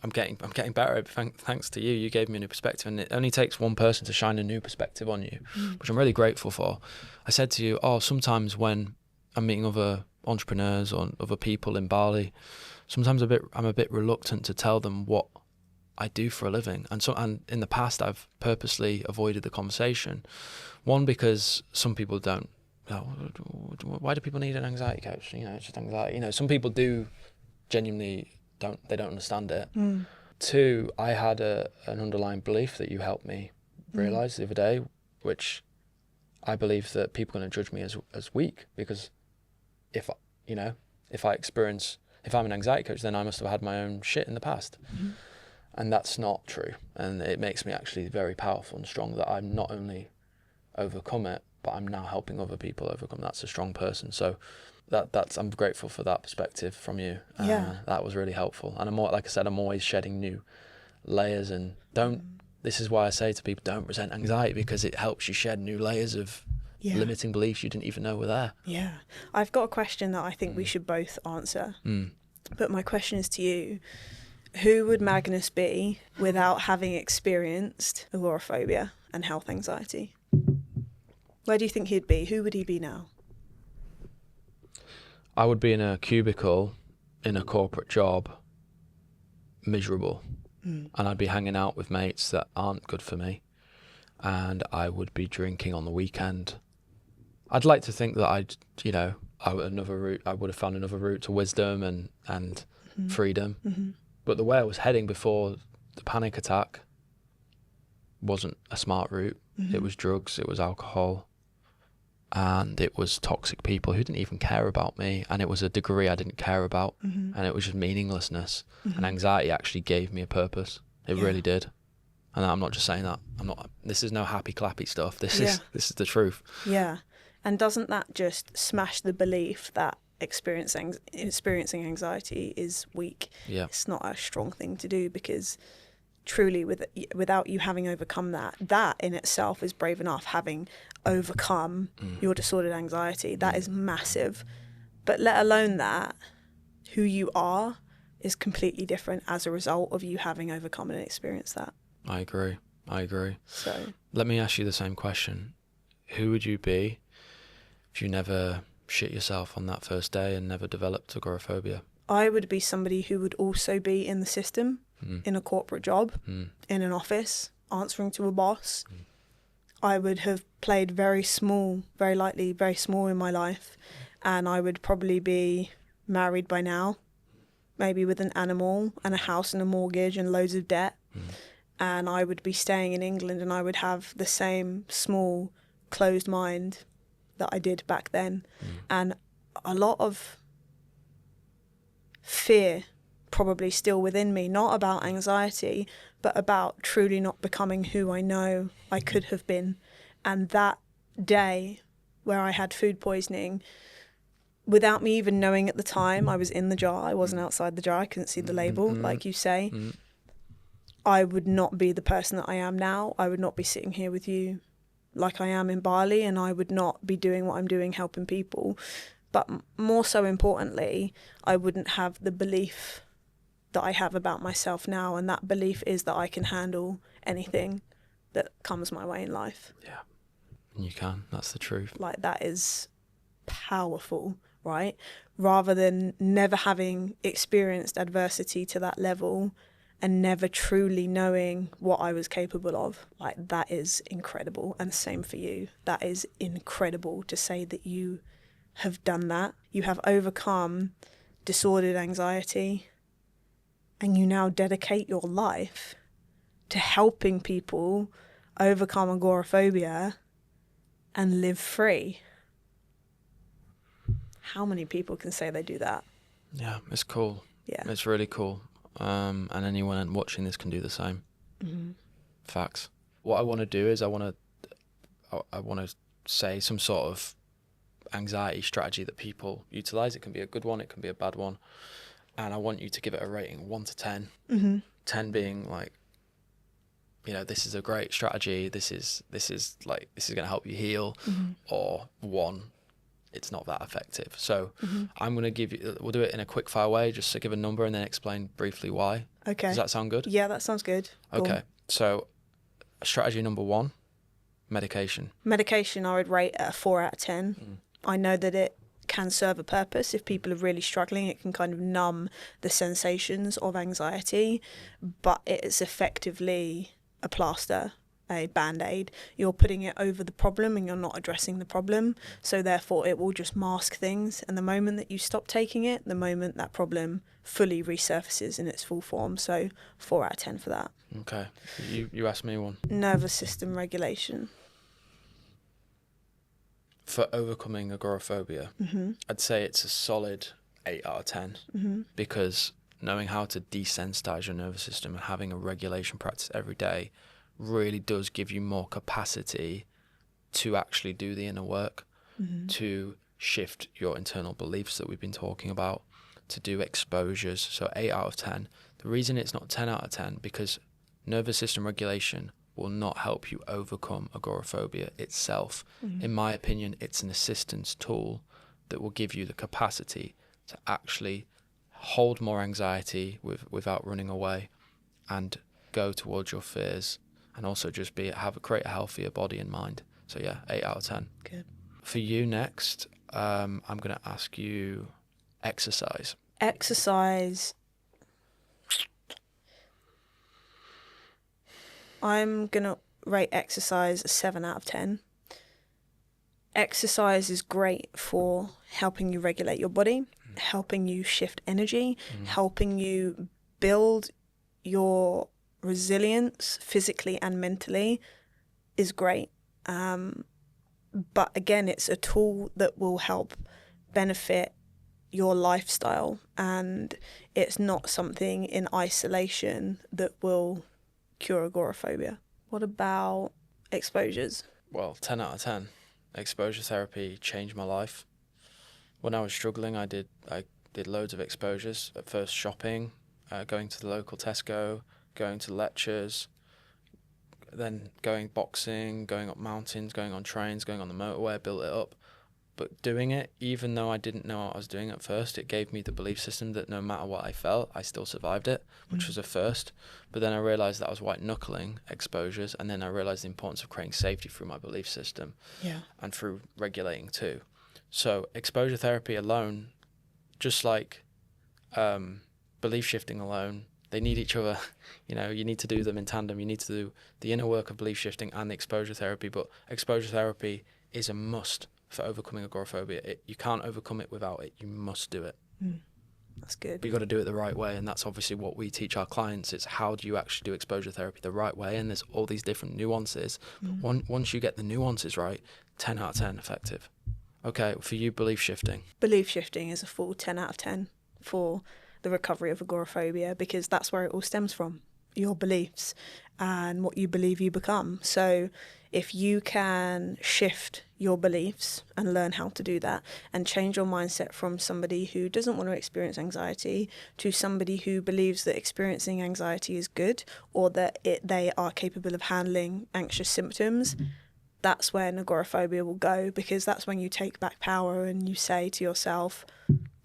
I'm getting better. Thanks to you. You gave me a new perspective, and it only takes one person to shine a new perspective on you, which I'm really grateful for. I said to you, sometimes when I'm meeting other entrepreneurs or other people in Bali, sometimes I'm a bit reluctant to tell them what I do for a living, and in the past I've purposely avoided the conversation. One, because some people don't. Why do people need an anxiety coach? It's just anxiety. Some people do genuinely don't understand it. Two, I had an underlying belief that you helped me realise the other day, which I believe that people are going to judge me as weak, because if I'm an anxiety coach, then I must have had my own shit in the past. And that's not true. And it makes me actually very powerful and strong that I'm not only overcome it, but I'm now helping other people overcome. That's a strong person. So I'm grateful for that perspective from you. That was really helpful. And like I said, I'm always shedding new layers, and this is why I say to people, don't resent anxiety, because it helps you shed new layers of limiting beliefs you didn't even know were there. Yeah. I've got a question that I think we should both answer. But my question is to you. Who would Magnus be without having experienced agoraphobia and health anxiety? Where do you think he'd be? Who would he be now? I would be in a cubicle in a corporate job, miserable. And I'd be hanging out with mates that aren't good for me. And I would be drinking on the weekend. I'd like to think that I would have found another route to wisdom and freedom. But the way I was heading before the panic attack wasn't a smart route. It was drugs, it was alcohol, and it was toxic people who didn't even care about me, and it was a degree I didn't care about, and it was just meaninglessness. And anxiety actually gave me a purpose. It really did. And I'm not just saying that. This is no happy clappy stuff. This is the truth. Yeah. And doesn't that just smash the belief that experiencing anxiety is weak? It's not a strong thing to do, because truly without you having overcome that in itself is brave enough. Having overcome your disordered anxiety, that is massive. But let alone that, who you are is completely different as a result of you having overcome and experienced that. I agree. So let me ask you the same question. Who would you be if you never shit yourself on that first day and never developed agoraphobia? I would be somebody who would also be in the system, in a corporate job, in an office, answering to a boss. I would have played very small, very lightly, very small in my life, and I would probably be married by now, maybe with an animal and a house and a mortgage and loads of debt. And I would be staying in England, and I would have the same small, closed mind that I did back then. And a lot of fear probably still within me, not about anxiety, but about truly not becoming who I know I could have been. And that day where I had food poisoning, without me even knowing at the time, I was in the jar, I wasn't outside the jar, I couldn't see the label, like you say. I would not be the person that I am now. I would not be sitting here with you like I am in Bali, and I would not be doing what I'm doing, helping people. But more so importantly, I wouldn't have the belief that I have about myself now, and that belief is that I can handle anything that comes my way in life. Yeah, and you can. That's the truth. Like, that is powerful, right? Rather than never having experienced adversity to that level and never truly knowing what I was capable of. Like, that is incredible. And same for you. That is incredible to say that you have done that. You have overcome disordered anxiety, and you now dedicate your life to helping people overcome agoraphobia and live free. How many people can say they do that? Yeah, it's cool. Yeah. It's really cool. And anyone watching this can do the same. Mm-hmm. Facts. What I want to do is I want to say some sort of anxiety strategy that people utilize. It can be a good one, it can be a bad one, and I want you to give it a rating 1 to 10. Mm-hmm. 10 being like, you know, this is a great strategy, this is going to help you heal, Mm-hmm. or 1, it's not that effective. So Mm-hmm. I'm going to we'll do it in a quick fire way, just to give a number and then explain briefly why. Okay. Does that sound good? Yeah, that sounds good. Cool. Okay. So strategy number 1, medication. Medication, I would rate at a 4 out of 10. Mm. I know that it can serve a purpose. If people are really struggling, it can kind of numb the sensations of anxiety, but it is effectively a plaster, a band-aid. You're putting it over the problem and you're not addressing the problem, so therefore it will just mask things, and the moment that you stop taking it, the moment that problem fully resurfaces in its full form. So 4 out of 10 for that. Okay. You asked me one. Nervous system regulation. For overcoming agoraphobia, Mm-hmm. I'd say it's a solid 8 out of 10, Mm-hmm. because knowing how to desensitize your nervous system and having a regulation practice every day really does give you more capacity to actually do the inner work, Mm-hmm. to shift your internal beliefs that we've been talking about, to do exposures. So 8 out of 10. The reason it's not 10 out of 10, because nervous system regulation will not help you overcome agoraphobia itself. Mm-hmm. In my opinion, it's an assistance tool that will give you the capacity to actually hold more anxiety without running away, and go towards your fears, and also just create a healthier body and mind. So yeah, 8 out of 10. Good. For you next, I'm going to ask you exercise. Exercise. I'm going to rate exercise a 7 out of 10. Exercise is great for helping you regulate your body, helping you shift energy, helping you build your resilience physically and mentally is great. But again, it's a tool that will help benefit your lifestyle, and it's not something in isolation that will cure agoraphobia. What about exposures? Well, 10 out of 10. Exposure therapy changed my life. When I was struggling, I did loads of exposures. At first, shopping, going to the local Tesco, going to lectures, then going boxing, going up mountains, going on trains, going on the motorway. I built it up. But doing it, even though I didn't know what I was doing at first, it gave me the belief system that no matter what I felt, I still survived it, which was a first. But then I realised that I was white-knuckling exposures, and then I realised the importance of creating safety through my belief system, and through regulating too. So exposure therapy alone, just like belief shifting alone, they need each other. You know, you need to do them in tandem. You need to do the inner work of belief shifting and the exposure therapy, but exposure therapy is a must for overcoming agoraphobia. You can't overcome it without it. You must do it. That's good. But you've got to do it the right way, and that's obviously what we teach our clients. It's how do you actually do exposure therapy the right way, and there's all these different nuances. But once you get the nuances right, 10 out of 10 effective. Okay, for you, belief shifting. Belief shifting is a full 10 out of 10 for the recovery of agoraphobia, because that's where it all stems from, your beliefs and what you believe you become. So if you can shift your beliefs and learn how to do that, and change your mindset from somebody who doesn't want to experience anxiety to somebody who believes that experiencing anxiety is good, or that they are capable of handling anxious symptoms, that's when agoraphobia will go, because that's when you take back power and you say to yourself,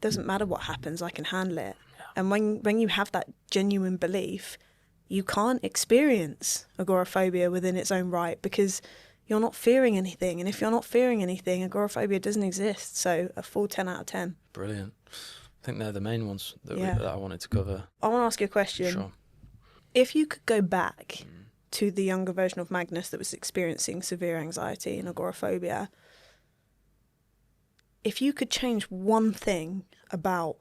doesn't matter what happens, I can handle it. Yeah. And when you have that genuine belief, you can't experience agoraphobia within its own right, because you're not fearing anything. And if you're not fearing anything, agoraphobia doesn't exist. So a full 10 out of 10. Brilliant. I think they're the main ones that, Yeah. that I wanted to cover. I want to ask you a question. Sure. If you could go back to the younger version of Magnus that was experiencing severe anxiety and agoraphobia, if you could change one thing about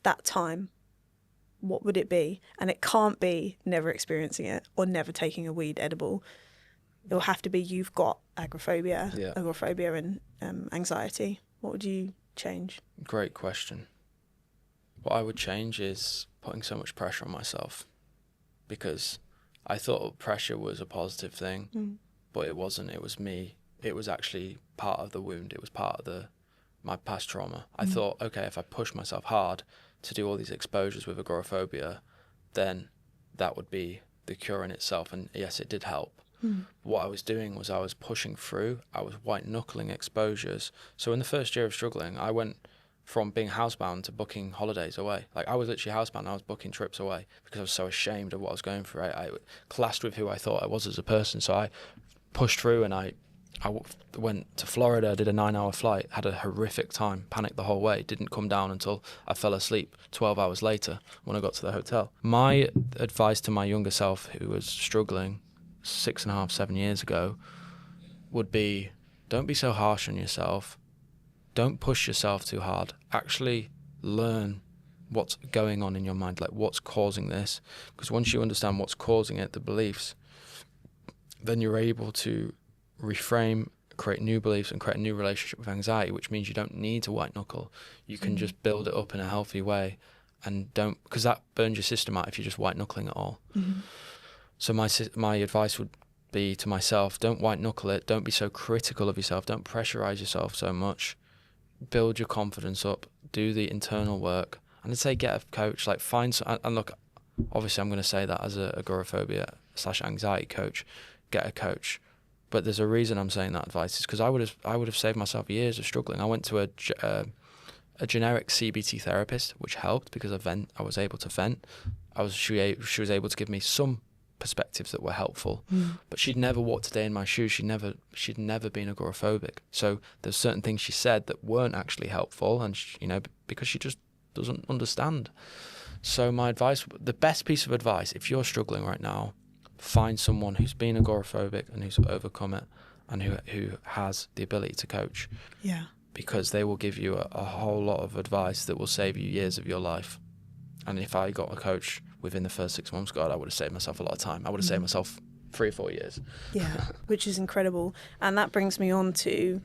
that time, what would it be? And it can't be never experiencing it or never taking a weed edible. It'll have to be you've got agoraphobia and anxiety. What would you change? Great question. What I would change is putting so much pressure on myself, because I thought pressure was a positive thing, but it wasn't. It was me. It was actually part of the wound. It was part of my past trauma. I thought, okay, if I push myself hard to do all these exposures with agoraphobia, then that would be the cure in itself. And yes, it did help. What I was doing was I was pushing through. I was white-knuckling exposures. So in the first year of struggling, I went from being housebound to booking holidays away. Like, I was literally housebound. I was booking trips away because I was so ashamed of what I was going through. I clashed with who I thought I was as a person. So I pushed through, and I went to Florida, did a 9-hour flight, had a horrific time, panicked the whole way, didn't come down until I fell asleep 12 hours later when I got to the hotel. My advice to my younger self, who was struggling 6.5, 7 years ago, would be, don't be so harsh on yourself. Don't push yourself too hard. Actually learn what's going on in your mind, like what's causing this. Because once you understand what's causing it, the beliefs, then you're able to reframe, create new beliefs, and create a new relationship with anxiety, which means you don't need to white knuckle. You can just build it up in a healthy way, and don't, because that burns your system out if you're just white knuckling it all. So my advice would be to myself, don't white knuckle it. Don't be so critical of yourself. Don't pressurize yourself so much. Build your confidence up. Do the internal work. And I'd say get a coach. Like, and look, obviously I'm going to say that as a agoraphobia/anxiety coach, get a coach. But there's a reason I'm saying that advice, is because I would have saved myself years of struggling. I went to a generic CBT therapist, which helped because I was able to vent. She was able to give me some perspectives that were helpful, but she'd never walked a day in my shoes. She'd never been agoraphobic. So there's certain things she said that weren't actually helpful, and because she just doesn't understand. So my advice, the best piece of advice, if you're struggling right now, find someone who's been agoraphobic and who's overcome it, and who has the ability to coach. Yeah. Because they will give you a whole lot of advice that will save you years of your life. And if I got a coach within the first 6 months, God, I would have saved myself a lot of time. I would have saved myself 3 or 4 years. Yeah, which is incredible. And that brings me on to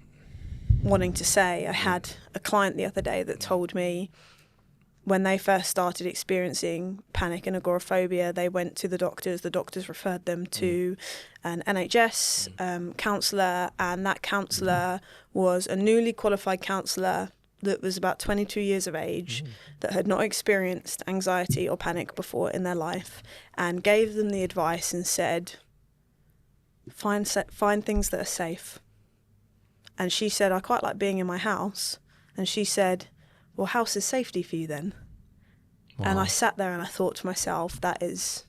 wanting to say, I had a client the other day that told me when they first started experiencing panic and agoraphobia, they went to the doctors. The doctors referred them to an NHS counsellor, and that counsellor was a newly qualified counsellor that was about 22 years of age, that had not experienced anxiety or panic before in their life, and gave them the advice and said, find things that are safe. And she said, I quite like being in my house. And she said, well, house is safety for you then. Wow. And I sat there and I thought to myself, that is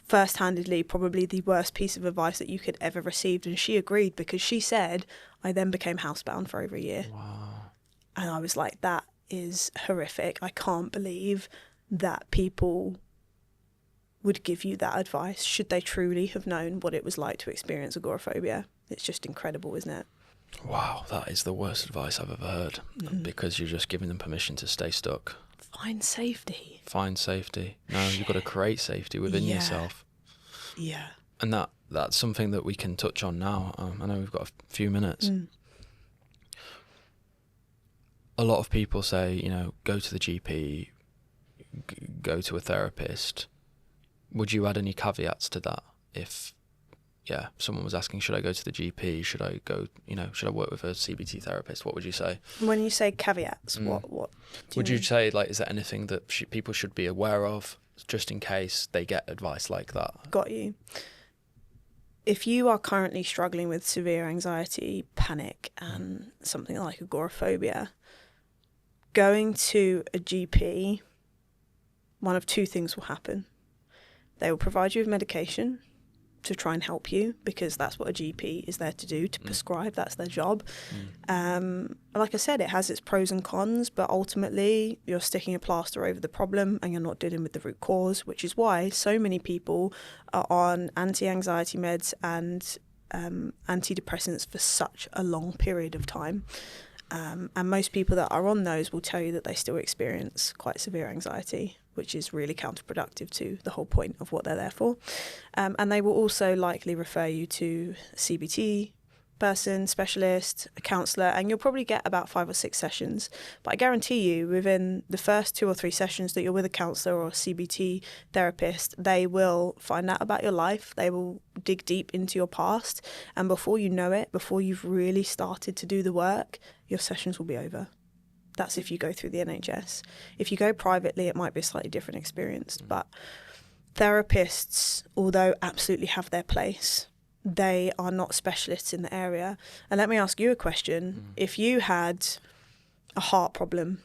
first-handedly probably the worst piece of advice that you could ever receive. And she agreed, because she said, I then became housebound for over a year. Wow. And I was like, that is horrific. I can't believe that people would give you that advice, should they truly have known what it was like to experience agoraphobia. It's just incredible, isn't it? Wow, that is the worst advice I've ever heard, because you're just giving them permission to stay stuck. Find safety. Find safety. No, you've got to create safety within yourself. Yeah. And that's something that we can touch on now. I know we've got a few minutes. A lot of people say, go to the GP, go to a therapist. Would you add any caveats to that? If someone was asking, should I go to the GP? Should I go, should I work with a CBT therapist? What would you say? When you say caveats, what would you say, like, is there anything that people should be aware of just in case they get advice like that? Got you. if you are currently struggling with severe anxiety, panic, and something like agoraphobia, going to a GP, one of two things will happen. They will provide you with medication to try and help you, because that's what a GP is there to do, to prescribe. That's their job. Like I said, it has its pros and cons, but ultimately you're sticking a plaster over the problem and you're not dealing with the root cause, which is why so many people are on anti-anxiety meds and antidepressants for such a long period of time. And most people that are on those will tell you that they still experience quite severe anxiety, which is really counterproductive to the whole point of what they're there for. And they will also likely refer you to a CBT person, specialist, a counsellor, and you'll probably get about 5 or 6 sessions. But I guarantee you, within the first 2 or 3 sessions that you're with a counsellor or a CBT therapist, they will find out about your life. They will dig deep into your past. And before you know it, before you've really started to do the work, your sessions will be over. That's if you go through the NHS. If you go privately, it might be a slightly different experience. But therapists, although absolutely have their place, they are not specialists in the area. And let me ask you a question. If you had a heart problem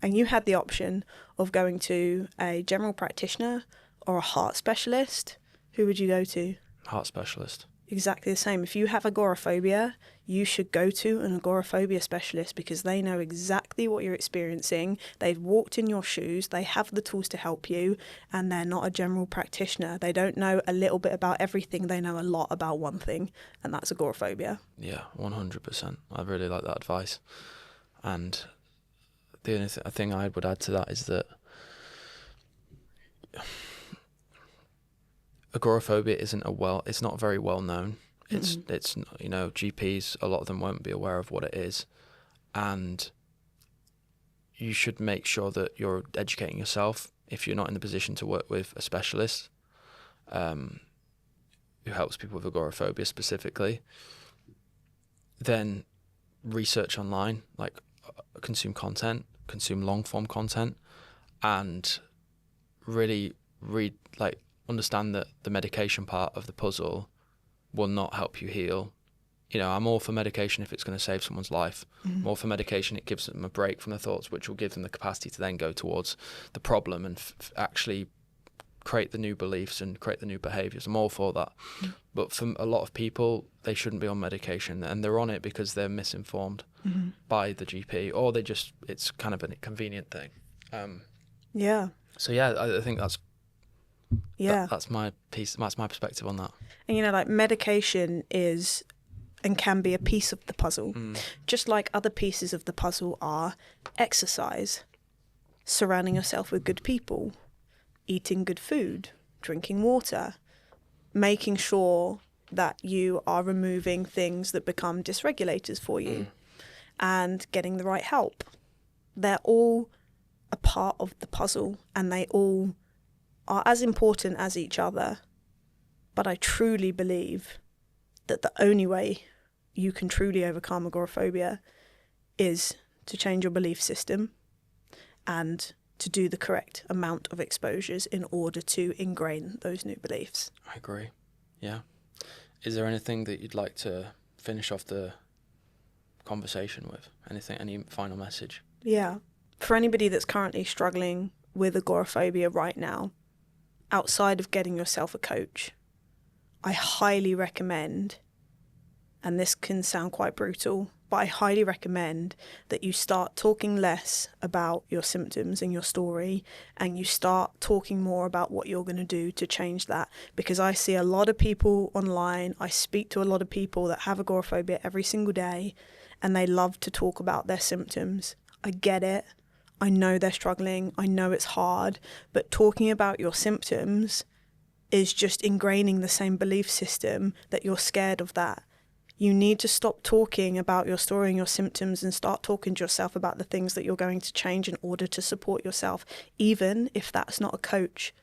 and you had the option of going to a general practitioner or a heart specialist, who would you go to? Heart specialist. Exactly the same. If you have agoraphobia, you should go to an agoraphobia specialist, because they know exactly what you're experiencing. They've walked in your shoes. They have the tools to help you, and they're not a general practitioner. They don't know a little bit about everything. They know a lot about one thing, and that's agoraphobia. Yeah, 100%. I really like that advice. And the only thing I would add to that is that agoraphobia it's not very well known. It's GPs, a lot of them won't be aware of what it is, and you should make sure that you're educating yourself if you're not in the position to work with a specialist who helps people with agoraphobia specifically. Then research online, like consume content, consume long form content, and really understand that the medication part of the puzzle will not help you heal. I'm all for medication if it's going to save someone's life. I'm all for medication, it gives them a break from the thoughts, which will give them the capacity to then go towards the problem and actually create the new beliefs and create the new behaviours. I'm all for that. But for a lot of people, they shouldn't be on medication, and they're on it because they're misinformed by the GP, or it's kind of a convenient thing. So yeah, I think that's my piece. That's my perspective on that. And medication is and can be a piece of the puzzle, just like other pieces of the puzzle are exercise, surrounding yourself with good people, eating good food, drinking water, making sure that you are removing things that become dysregulators for you, and getting the right help. They're all a part of the puzzle, and they all are as important as each other. But I truly believe that the only way you can truly overcome agoraphobia is to change your belief system and to do the correct amount of exposures in order to ingrain those new beliefs. I agree. Yeah. Is there anything that you'd like to finish off the conversation with? Any final message? Yeah. For anybody that's currently struggling with agoraphobia right now, outside of getting yourself a coach, I highly recommend, and this can sound quite brutal, but I highly recommend that you start talking less about your symptoms and your story, and you start talking more about what you're going to do to change that. Because I see a lot of people online, I speak to a lot of people that have agoraphobia every single day, and they love to talk about their symptoms. I get it. I know they're struggling. I know it's hard, but talking about your symptoms is just ingraining the same belief system that you're scared of that. You need to stop talking about your story and your symptoms and start talking to yourself about the things that you're going to change in order to support yourself, even if that's not a coach.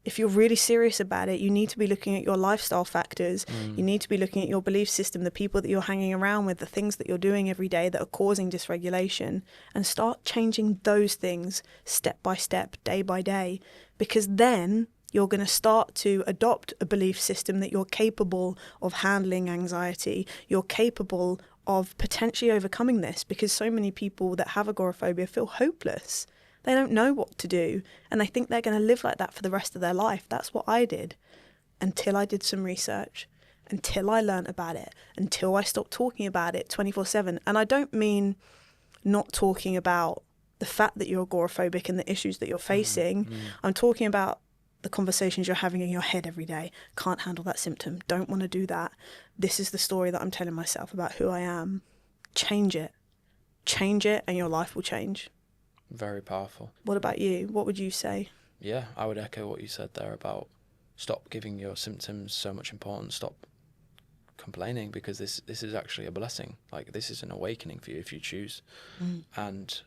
If you're really serious about it, you need to be looking at your lifestyle factors. You need to be looking at your belief system, the people that you're hanging around with, the things that you're doing every day that are causing dysregulation, and start changing those things step by step, day by day, because then You're going to start to adopt a belief system that you're capable of handling anxiety. You're capable of potentially overcoming this, because so many people that have agoraphobia feel hopeless. They don't know what to do, and they think they're going to live like that for the rest of their life. That's what I did, until I did some research, until I learnt about it, until I stopped talking about it 24/7. And I don't mean not talking about the fact that you're agoraphobic and the issues that you're facing. I'm talking about the conversations you're having in your head every day. Can't handle that symptom. Don't want to do that. This is the story that I'm telling myself about who I am. Change it. Change it, and your life will change. Very powerful. What about you? What would you say? Yeah, I would echo what you said there about stop giving your symptoms so much importance. Stop complaining, because this is actually a blessing. Like, this is an awakening for you if you choose. And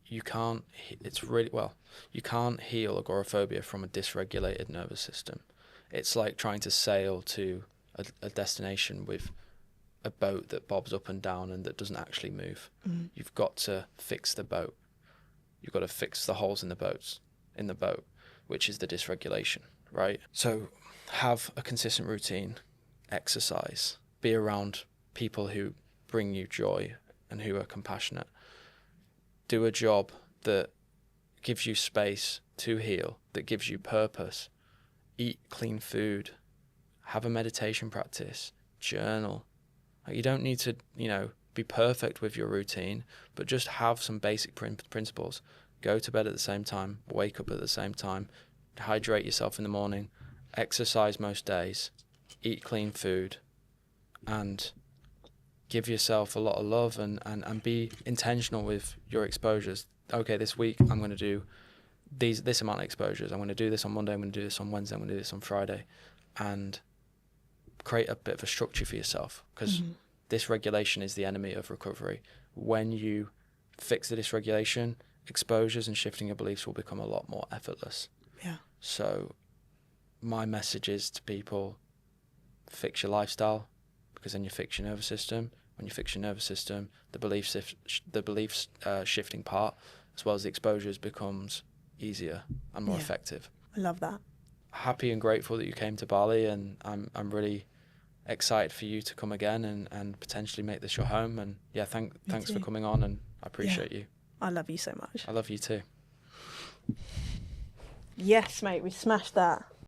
you can't heal agoraphobia from a dysregulated nervous system. It's like trying to sail to a destination with a boat that bobs up and down and that doesn't actually move. You've got to fix the boat. You've got to fix the holes in the boat, which is the dysregulation, right? So have a consistent routine, exercise, be around people who bring you joy and who are compassionate. Do a job that gives you space to heal, that gives you purpose. Eat clean food. Have a meditation practice. Journal. Like, you don't need to, be perfect with your routine, but just have some basic principles. Go to bed at the same time. Wake up at the same time. Hydrate yourself in the morning. Exercise most days. Eat clean food. And give yourself a lot of love and be intentional with your exposures. Okay, this week I'm going to do this amount of exposures. I'm going to do this on Monday, I'm going to do this on Wednesday, I'm going to do this on Friday. And create a bit of a structure for yourself, because dysregulation is the enemy of recovery. When you fix the dysregulation, exposures and shifting your beliefs will become a lot more effortless. Yeah. So my message is to people, fix your lifestyle, because then you fix your nervous system. When you fix your nervous system, the beliefs shifting part, as well as the exposures, becomes easier and more effective. I love that. Happy and grateful that you came to Bali, and I'm really excited for you to come again and potentially make this your home. And thanks for coming on, and I appreciate you. I love you so much. I love you too. Yes, mate, we smashed that.